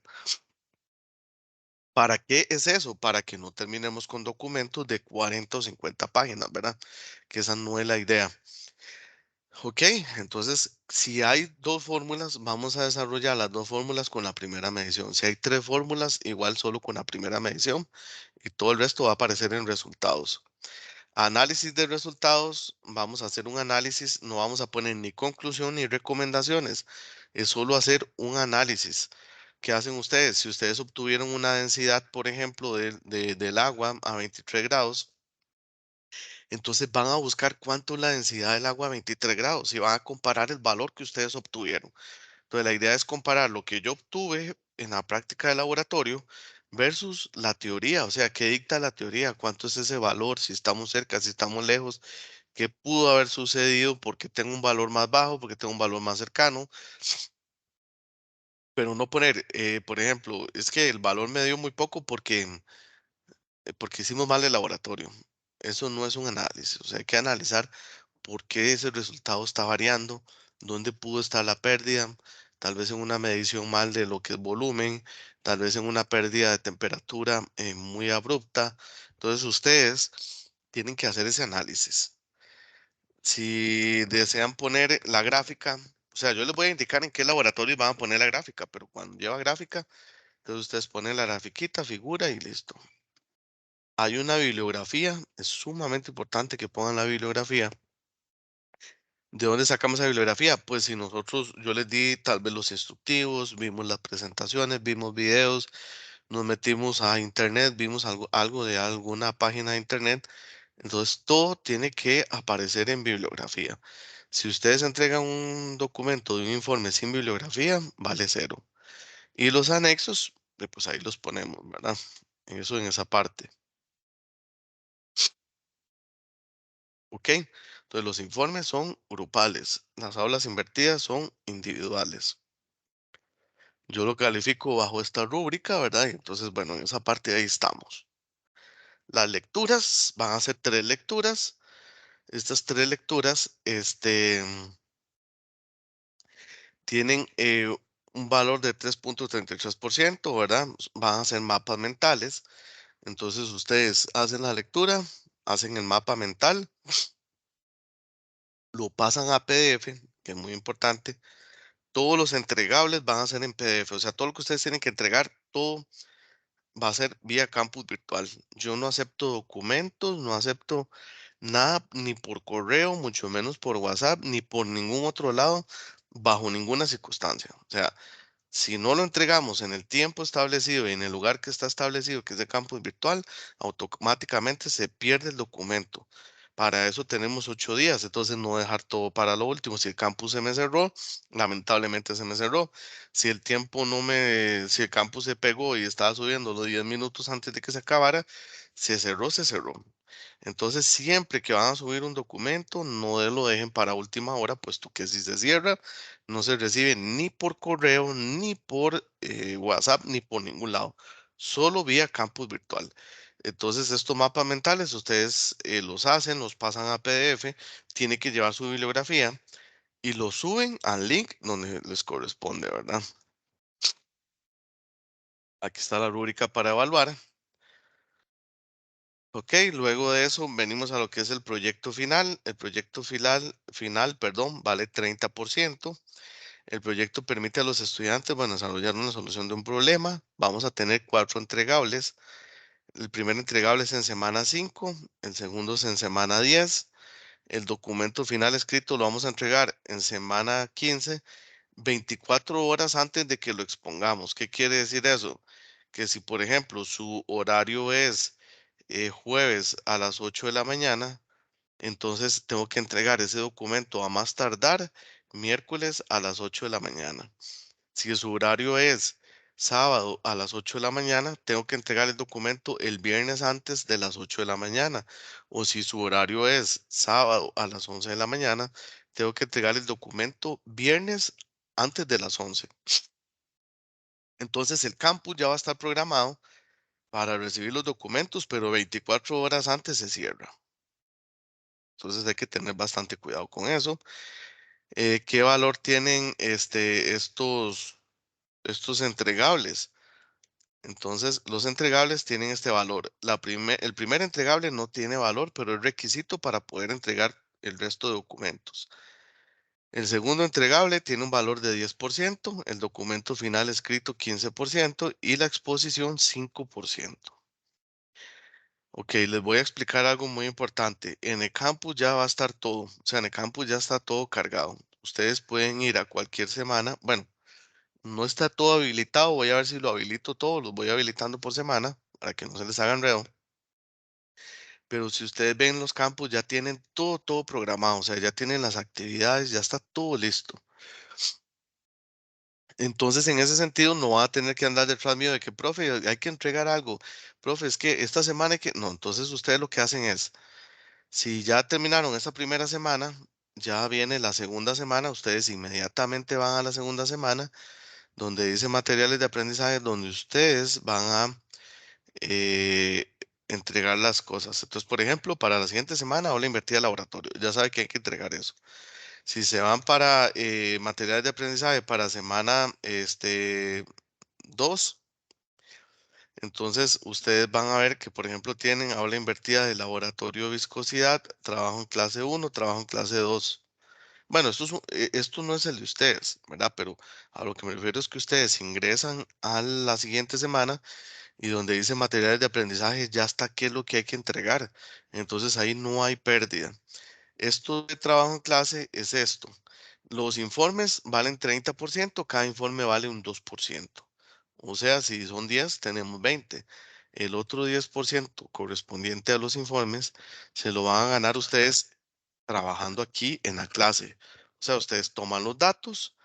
¿Para qué es eso? Para que no terminemos con documentos de 40 o 50 páginas, ¿verdad? Que esa no es la idea. Ok, entonces si hay dos fórmulas, vamos a desarrollar las dos fórmulas con la primera medición. Si hay tres fórmulas, igual solo con la primera medición y todo el resto va a aparecer en resultados. Análisis de resultados, vamos a hacer un análisis, no vamos a poner ni conclusión ni recomendaciones, es solo hacer un análisis. ¿Qué hacen ustedes? Si ustedes obtuvieron una densidad, por ejemplo, del agua a 23 grados, entonces van a buscar cuánto es la densidad del agua a 23 grados y van a comparar el valor que ustedes obtuvieron. Entonces la idea es comparar lo que yo obtuve en la práctica de laboratorio versus la teoría, o sea, qué dicta la teoría, cuánto es ese valor, si estamos cerca, si estamos lejos, qué pudo haber sucedido, porque tengo un valor más bajo, porque tengo un valor más cercano, pero no poner, por ejemplo, es que el valor me dio muy poco porque hicimos mal el laboratorio. Eso no es un análisis, o sea, hay que analizar por qué ese resultado está variando, dónde pudo estar la pérdida, tal vez en una medición mal de lo que es volumen, tal vez en una pérdida de temperatura muy abrupta. Entonces ustedes tienen que hacer ese análisis. Si desean poner la gráfica, o sea, yo les voy a indicar en qué laboratorios van a poner la gráfica, pero cuando lleva gráfica, entonces ustedes ponen la grafiquita, figura y listo. Hay una bibliografía, es sumamente importante que pongan la bibliografía. ¿De dónde sacamos esa bibliografía? Pues si nosotros, yo les di tal vez los instructivos, vimos las presentaciones, vimos videos, nos metimos a internet, vimos algo de alguna página de internet. Entonces todo tiene que aparecer en bibliografía. Si ustedes entregan un documento de un informe sin bibliografía, vale cero. Y los anexos, pues ahí los ponemos, ¿verdad? Eso en esa parte. ¿Ok? Entonces los informes son grupales, las aulas invertidas son individuales. Yo lo califico bajo esta rúbrica, ¿verdad? Y entonces, bueno, en esa parte ahí estamos. Las lecturas van a ser tres lecturas. Estas tres lecturas, tienen un valor de 3.33%, ¿verdad? Van a ser mapas mentales. Entonces ustedes hacen la lectura, hacen el mapa mental, lo pasan a PDF, que es muy importante. Todos los entregables van a ser en PDF, o sea, todo lo que ustedes tienen que entregar, todo va a ser vía campus virtual. Yo no acepto documentos, no acepto nada ni por correo, mucho menos por WhatsApp, ni por ningún otro lado, bajo ninguna circunstancia. O sea, si no lo entregamos en el tiempo establecido y en el lugar que está establecido, que es de campus virtual, automáticamente se pierde el documento. Para eso tenemos 8 días, entonces no dejar todo para lo último. Si el campus se me cerró, lamentablemente se me cerró. Si el campus se pegó y estaba subiendo los 10 minutos antes de que se acabara, se cerró, se cerró. Entonces, siempre que van a subir un documento, no lo dejen para última hora, puesto que si se cierra, no se recibe ni por correo, ni por WhatsApp, ni por ningún lado, solo vía campus virtual. Entonces, estos mapas mentales ustedes los hacen, los pasan a PDF, tiene que llevar su bibliografía y lo suben al link donde les corresponde, ¿verdad? Aquí está la rúbrica para evaluar. Ok, luego de eso venimos a lo que es el proyecto final. El proyecto final, perdón, vale 30%. El proyecto permite a los estudiantes, bueno, desarrollar una solución de un problema. Vamos a tener 4 entregables. El primer entregable es en semana 5, el segundo es en semana 10. El documento final escrito lo vamos a entregar en semana 15, 24 horas antes de que lo expongamos. ¿Qué quiere decir eso? Que si, por ejemplo, su horario es jueves a las 8 de la mañana, entonces tengo que entregar ese documento a más tardar miércoles a las 8 de la mañana. Si su horario es sábado a las 8 de la mañana, tengo que entregar el documento el viernes antes de las 8 de la mañana. O si su horario es sábado a las 11 de la mañana, tengo que entregar el documento viernes antes de las 11. Entonces el campus ya va a estar programado para recibir los documentos, pero 24 horas antes se cierra. Entonces hay que tener bastante cuidado con eso. ¿Qué valor tienen estos entregables? Entonces, los entregables tienen este valor. El primer entregable no tiene valor, pero es requisito para poder entregar el resto de documentos. El segundo entregable tiene un valor de 10%, el documento final escrito 15% y la exposición 5%. Ok, les voy a explicar algo muy importante. En el campus ya va a estar todo, o sea, en el campus ya está todo cargado. Ustedes pueden ir a cualquier semana. Bueno, no está todo habilitado. Voy a ver si lo habilito todo. Los voy habilitando por semana para que no se les haga enredo. Pero si ustedes ven los campus, ya tienen todo programado. O sea, ya tienen las actividades, ya está todo listo. Entonces, en ese sentido, no va a tener que andar detrás mío de que, profe, hay que entregar algo. Profe, es que esta semana hay que. No, entonces ustedes lo que hacen es, si ya terminaron esa primera semana, ya viene la segunda semana. Ustedes inmediatamente van a la segunda semana, donde dice materiales de aprendizaje, donde ustedes van a eh, entregar las cosas. Entonces, por ejemplo, para la siguiente semana, aula invertida de laboratorio. Ya sabe que hay que entregar eso. Si se van para materiales de aprendizaje para semana 2, entonces ustedes van a ver que, por ejemplo, tienen aula invertida de laboratorio de viscosidad, trabajo en clase 1, trabajo en clase 2. Bueno, esto no es el de ustedes, ¿verdad? Pero a lo que me refiero es que ustedes ingresan a la siguiente semana y donde dice materiales de aprendizaje ya está qué es lo que hay que entregar. Entonces ahí no hay pérdida. Esto de trabajo en clase es esto. Los informes valen 30%, cada informe vale un 2%. O sea, si son 10, tenemos 20. El otro 10% correspondiente a los informes se lo van a ganar ustedes trabajando aquí en la clase. O sea, ustedes toman los datos,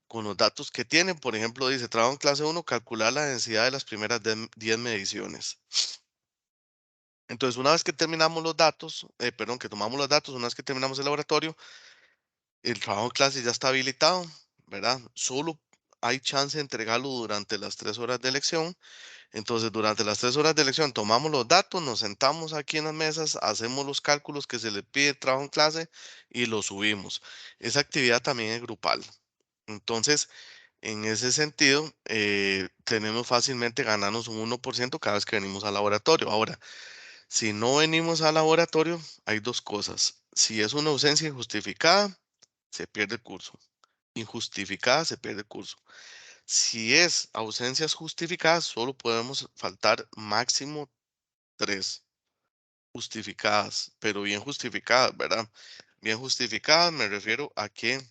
con los datos que tienen, por ejemplo, dice, trabajo en clase 1, calcular la densidad de las primeras 10 mediciones. Entonces, una vez que terminamos los datos, perdón, que tomamos los datos, una vez que terminamos el laboratorio, el trabajo en clase ya está habilitado, ¿verdad? Solo hay chance de entregarlo durante las 3 horas de lección. Entonces, durante las 3 horas de lección tomamos los datos, nos sentamos aquí en las mesas, hacemos los cálculos que se le pide el trabajo en clase y lo subimos. Esa actividad también es grupal. Entonces, en ese sentido, tenemos fácilmente ganarnos un 1% cada vez que venimos al laboratorio. Ahora, si no venimos al laboratorio, hay dos cosas. Si es una ausencia injustificada, se pierde el curso. Injustificada, se pierde el curso. Si es ausencias justificadas, solo podemos faltar máximo 3 justificadas, pero bien justificadas, ¿verdad? Bien justificadas me refiero a que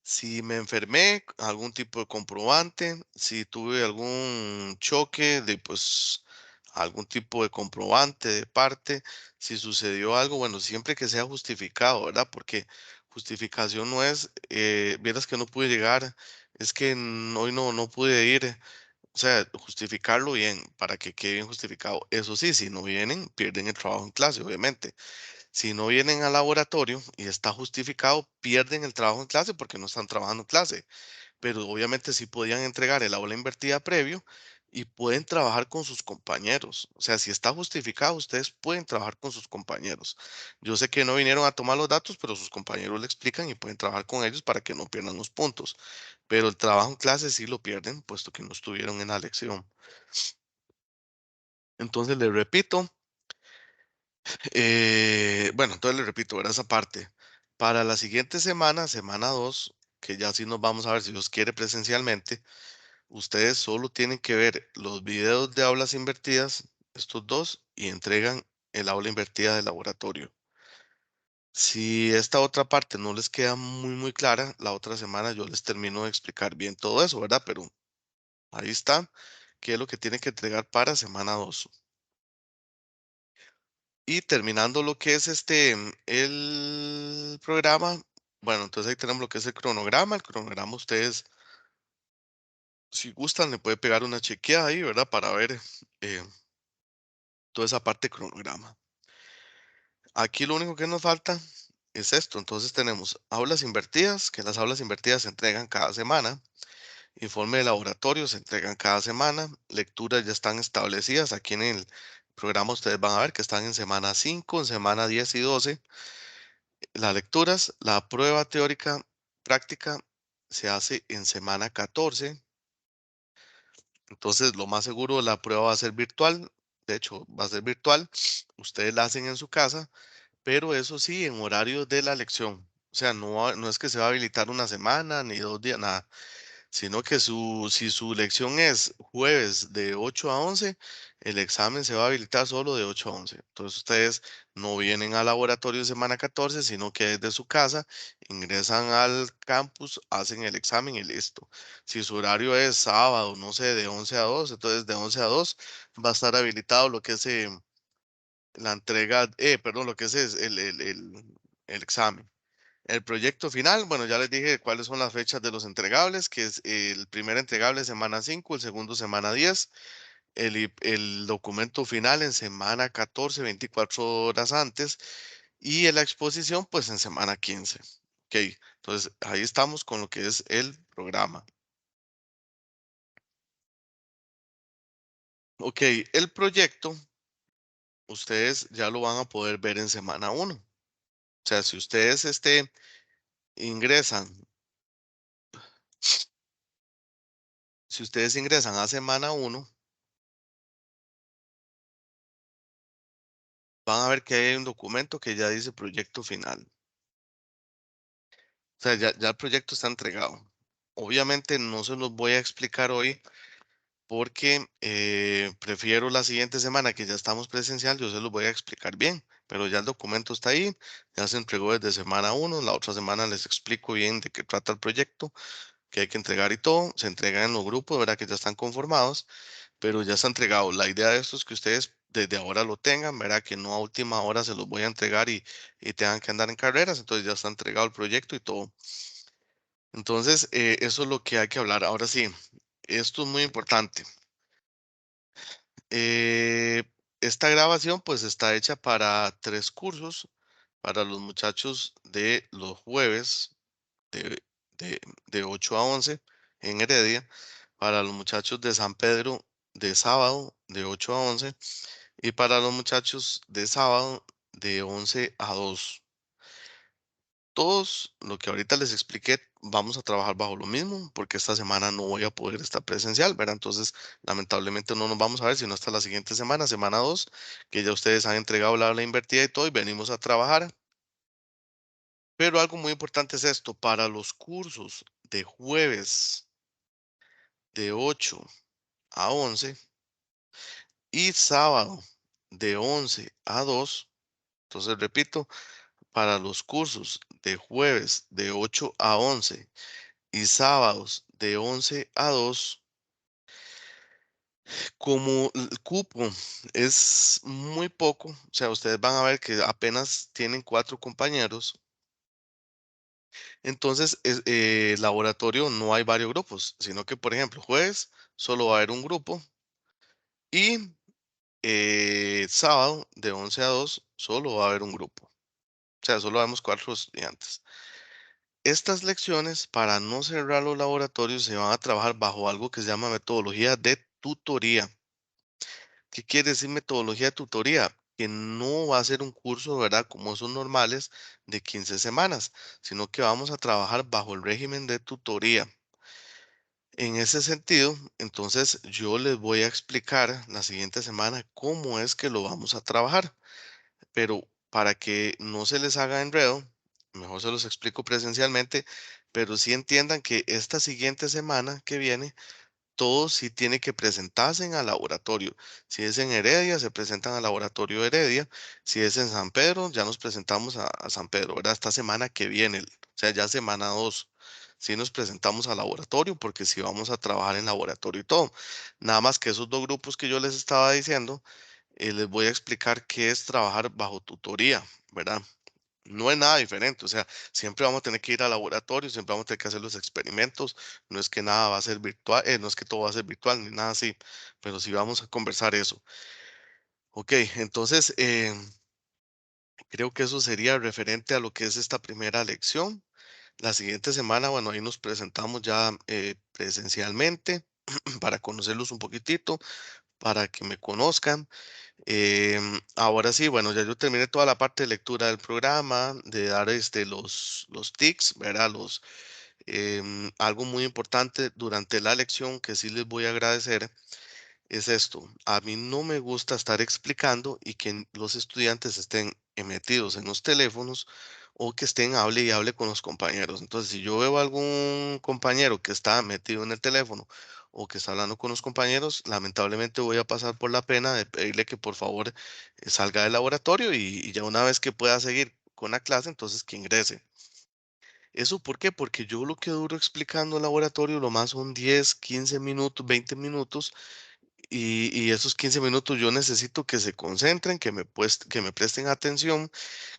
si me enfermé, algún tipo de comprobante, si tuve algún choque de, pues, algún tipo de comprobante de parte, si sucedió algo, bueno, siempre que sea justificado, ¿verdad? Porque justificación no es, vieras que no pude llegar, es que hoy no pude ir, o sea, justificarlo bien para que quede bien justificado. Eso sí, si no vienen, pierden el trabajo en clase, obviamente. Si no vienen al laboratorio y está justificado, pierden el trabajo en clase porque no están trabajando en clase, pero obviamente sí podían entregar el aula invertida previo y pueden trabajar con sus compañeros. O sea, si está justificado, ustedes pueden trabajar con sus compañeros. Yo sé que no vinieron a tomar los datos, pero sus compañeros le explican y pueden trabajar con ellos para que no pierdan los puntos. Pero el trabajo en clase sí lo pierden, puesto que no estuvieron en la lección. Entonces, les repito, bueno, entonces les repito, ¿verdad? Esa parte. Para la siguiente semana, semana 2, que ya sí nos vamos a ver si Dios quiere presencialmente. Ustedes solo tienen que ver los videos de aulas invertidas, estos dos, y entregan el aula invertida del laboratorio. Si esta otra parte no les queda muy clara, la otra semana yo les termino de explicar bien todo eso, ¿verdad? Pero ahí está, qué es lo que tienen que entregar para semana 2. Y terminando lo que es el programa, bueno, entonces ahí tenemos lo que es el cronograma. El cronograma ustedes, si gustan, le puede pegar una chequeada ahí, ¿verdad? Para ver eh, toda esa parte de cronograma. Aquí lo único que nos falta es esto. Entonces tenemos aulas invertidas, que las aulas invertidas se entregan cada semana. Informe de laboratorio se entregan cada semana. Lecturas ya están establecidas. Aquí en el programa ustedes van a ver que están en semana 5, en semana 10 y 12. Las lecturas, la prueba teórica práctica se hace en semana 14. Entonces, lo más seguro, la prueba va a ser virtual. De hecho, va a ser virtual. Ustedes la hacen en su casa, pero eso sí, en horario de la lección. O sea, no es que se va a habilitar una semana ni 2 días, nada, sino que si su lección es jueves de 8 a 11, el examen se va a habilitar solo de 8 a 11. Entonces ustedes no vienen al laboratorio semana 14, sino que desde su casa ingresan al campus, hacen el examen y listo. Si su horario es sábado, no sé, de 11 a 2, entonces de 11 a 2 va a estar habilitado lo que es la entrega, perdón, lo que es el examen. El proyecto final, bueno, ya les dije cuáles son las fechas de los entregables, que es el primer entregable semana 5, el segundo semana 10, el documento final en semana 14, 24 horas antes, y en la exposición, pues en semana 15. Ok, entonces ahí estamos con lo que es el programa. Ok, el proyecto, ustedes ya lo van a poder ver en semana 1. O sea, si ustedes ingresan, si ustedes ingresan a semana 1, van a ver que hay un documento que ya dice proyecto final. O sea, ya el proyecto está entregado. Obviamente no se los voy a explicar hoy porque prefiero la siguiente semana que ya estamos presencial, yo se los voy a explicar bien, pero ya el documento está ahí, ya se entregó desde semana 1, la otra semana les explico bien de qué trata el proyecto, que hay que entregar y todo, se entrega en los grupos, ¿verdad? Que ya están conformados, pero ya está entregado. La idea de esto es que ustedes desde ahora lo tengan, ¿verdad? Que no a última hora se los voy a entregar y tengan que andar en carreras, entonces ya está entregado el proyecto y todo. Entonces, eso es lo que hay que hablar. Ahora sí, esto es muy importante. Eh, esta grabación pues está hecha para 3 cursos, para los muchachos de los jueves de, de 8 a 11 en Heredia, para los muchachos de San Pedro de sábado de 8 a 11 y para los muchachos de sábado de 11 a 2. Todos lo que ahorita les expliqué, vamos a trabajar bajo lo mismo, porque esta semana no voy a poder estar presencial, ¿verdad? Entonces, lamentablemente no nos vamos a ver, sino hasta la siguiente semana, semana 2, que ya ustedes han entregado la invertida y todo, y venimos a trabajar. Pero algo muy importante es esto, para los cursos de jueves de 8 a 11 y sábado de 11 a 2, entonces repito, para los cursos de jueves de 8 a 11 y sábados de 11 a 2, Como el cupo es muy poco, o sea, ustedes van a ver que apenas tienen 4 compañeros, entonces, laboratorio no hay varios grupos, sino que, por ejemplo, jueves solo va a haber un grupo y sábado de 11 a 2 solo va a haber un grupo. O sea, solo vamos 4 estudiantes. Estas lecciones, para no cerrar los laboratorios, se van a trabajar bajo algo que se llama metodología de tutoría. ¿Qué quiere decir metodología de tutoría? Que no va a ser un curso, ¿verdad? Como esos normales de 15 semanas, sino que vamos a trabajar bajo el régimen de tutoría. En ese sentido, entonces yo les voy a explicar la siguiente semana cómo es que lo vamos a trabajar, pero para que no se les haga enredo, mejor se los explico presencialmente, pero sí entiendan que esta siguiente semana que viene todo sí tiene que presentarse en al laboratorio. Si es en Heredia, se presentan al laboratorio Heredia. Si es en San Pedro, ya nos presentamos a San Pedro, ¿verdad? Esta semana que viene, o sea, ya semana 2. Sí nos presentamos al laboratorio porque sí vamos a trabajar en laboratorio y todo. Nada más que esos dos grupos que yo les estaba diciendo, les voy a explicar qué es trabajar bajo tutoría, ¿verdad? No es nada diferente, o sea, siempre vamos a tener que ir al laboratorio, siempre vamos a tener que hacer los experimentos, no es que nada va a ser virtual, no es que todo va a ser virtual ni nada así, pero sí vamos a conversar eso. Ok, entonces creo que eso sería referente a lo que es esta primera lección. La siguiente semana, bueno, ahí nos presentamos ya presencialmente para conocerlos un poquitito, para que me conozcan. Ahora sí, bueno, ya yo terminé toda la parte de lectura del programa, de dar los tics, ¿verdad? Algo muy importante durante la lección que sí les voy a agradecer es esto. A mí no me gusta estar explicando y que los estudiantes estén metidos en los teléfonos o que estén hable y hable con los compañeros. Entonces, si yo veo algún compañero que está metido en el teléfono o que está hablando con los compañeros, lamentablemente voy a pasar por la pena de pedirle que por favor salga del laboratorio y ya una vez que pueda seguir con la clase, entonces que ingrese. ¿Eso por qué? Porque yo lo que duro explicando el laboratorio, lo más son 10, 15 minutos, 20 minutos, y esos 15 minutos yo necesito que se concentren, que me presten atención,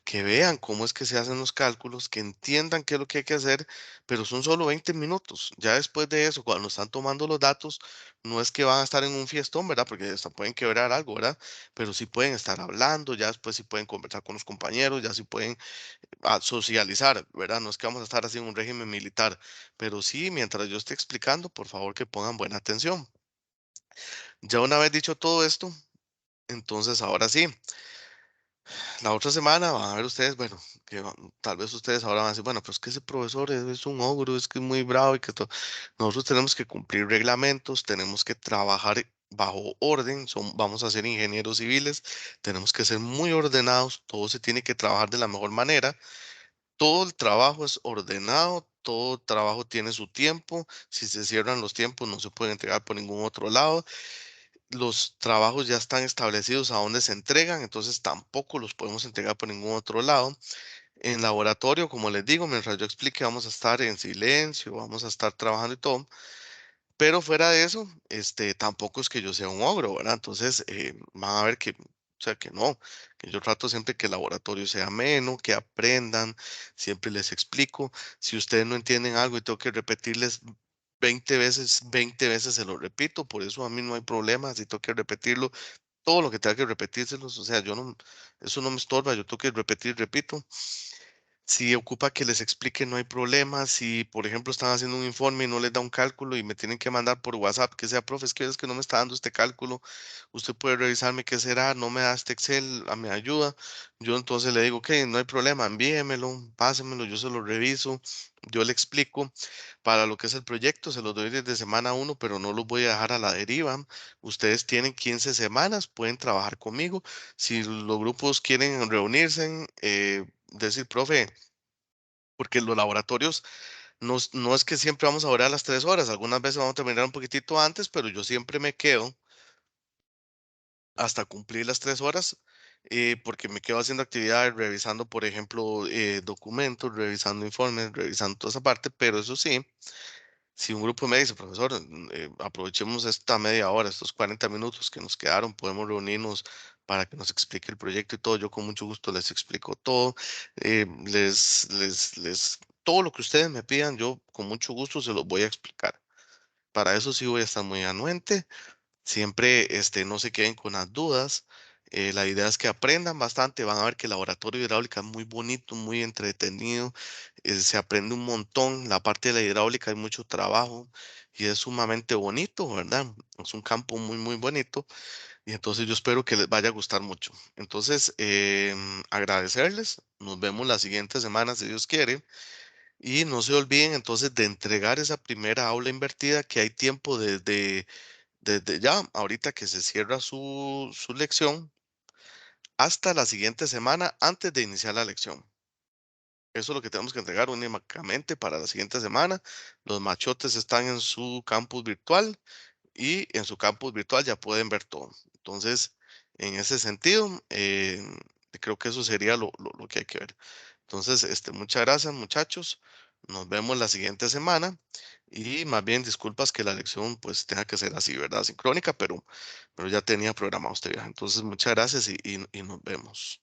que vean cómo es que se hacen los cálculos, que entiendan qué es lo que hay que hacer, pero son solo 20 minutos. Ya después de eso, cuando están tomando los datos, no es que van a estar en un fiestón, ¿verdad? Porque hasta pueden quebrar algo, ¿verdad? Pero sí pueden estar hablando, ya después sí pueden conversar con los compañeros, ya sí pueden socializar, ¿verdad? No es que vamos a estar así en un régimen militar, pero sí, mientras yo esté explicando, por favor que pongan buena atención. Ya una vez dicho todo esto, entonces ahora sí, la otra semana van a ver ustedes, bueno, tal vez ustedes ahora van a decir, bueno, pues que ese profesor es un ogro, es que es muy bravo y que todo. Nosotros tenemos que cumplir reglamentos, tenemos que trabajar bajo orden, vamos a ser ingenieros civiles, tenemos que ser muy ordenados, todo se tiene que trabajar de la mejor manera. Todo el trabajo es ordenado, todo trabajo tiene su tiempo. Si se cierran los tiempos, no se puede entregar por ningún otro lado. Los trabajos ya están establecidos a dónde se entregan, entonces tampoco los podemos entregar por ningún otro lado. En laboratorio, como les digo, mientras yo explique, vamos a estar en silencio, vamos a estar trabajando y todo. Pero fuera de eso, tampoco es que yo sea un ogro, ¿verdad? Entonces, van a ver que, o sea, que no, que yo trato siempre que el laboratorio sea ameno, que aprendan, siempre les explico. Si ustedes no entienden algo y tengo que repetirles 20 veces se lo repito, por eso a mí no hay problema, si tengo que repetirlo, todo lo que tenga que repetírselos, o sea, yo no, eso no me estorba, yo tengo que repetir, repito. Si ocupa que les explique, no hay problema. Si, por ejemplo, están haciendo un informe y no les da un cálculo y me tienen que mandar por WhatsApp, que sea, profe, es que no me está dando este cálculo. Usted puede revisarme qué será, no me da este Excel, me ayuda. Yo entonces le digo, ok, no hay problema, envíemelo, pásemelo, yo se lo reviso, yo le explico. Para lo que es el proyecto, se los doy desde semana uno, pero no los voy a dejar a la deriva. Ustedes tienen 15 semanas, pueden trabajar conmigo. Si los grupos quieren reunirse, decir, profe, porque los laboratorios no es que siempre vamos a durar las 3 horas, algunas veces vamos a terminar un poquitito antes, pero yo siempre me quedo hasta cumplir las 3 horas, porque me quedo haciendo actividades, revisando, por ejemplo, documentos, revisando informes, revisando toda esa parte, pero eso sí. Si un grupo me dice, profesor, aprovechemos esta media hora, estos 40 minutos que nos quedaron, podemos reunirnos para que nos explique el proyecto y todo, yo con mucho gusto les explico todo, todo lo que ustedes me pidan, yo con mucho gusto se los voy a explicar. Para eso sí voy a estar muy anuente. Siempre no se queden con las dudas. La idea es que aprendan bastante. Van a ver que el laboratorio de hidráulica es muy bonito, muy entretenido. Se aprende un montón. La parte de la hidráulica hay mucho trabajo y es sumamente bonito, ¿verdad? Es un campo muy, muy bonito. Y entonces yo espero que les vaya a gustar mucho. Entonces, agradecerles. Nos vemos la siguiente semana, si Dios quiere. Y no se olviden entonces de entregar esa primera aula invertida, que hay tiempo desde ya, ahorita que se cierra su lección, hasta la siguiente semana antes de iniciar la lección. Eso es lo que tenemos que entregar únicamente para la siguiente semana. Los machotes están en su campus virtual y en su campus virtual ya pueden ver todo. Entonces, en ese sentido, creo que eso sería lo que hay que ver. Entonces, muchas gracias, muchachos. Nos vemos la siguiente semana. Y más bien, disculpas que la lección pues tenga que ser así, ¿verdad? Sincrónica, pero ya tenía programado este viaje. Entonces, muchas gracias y nos vemos.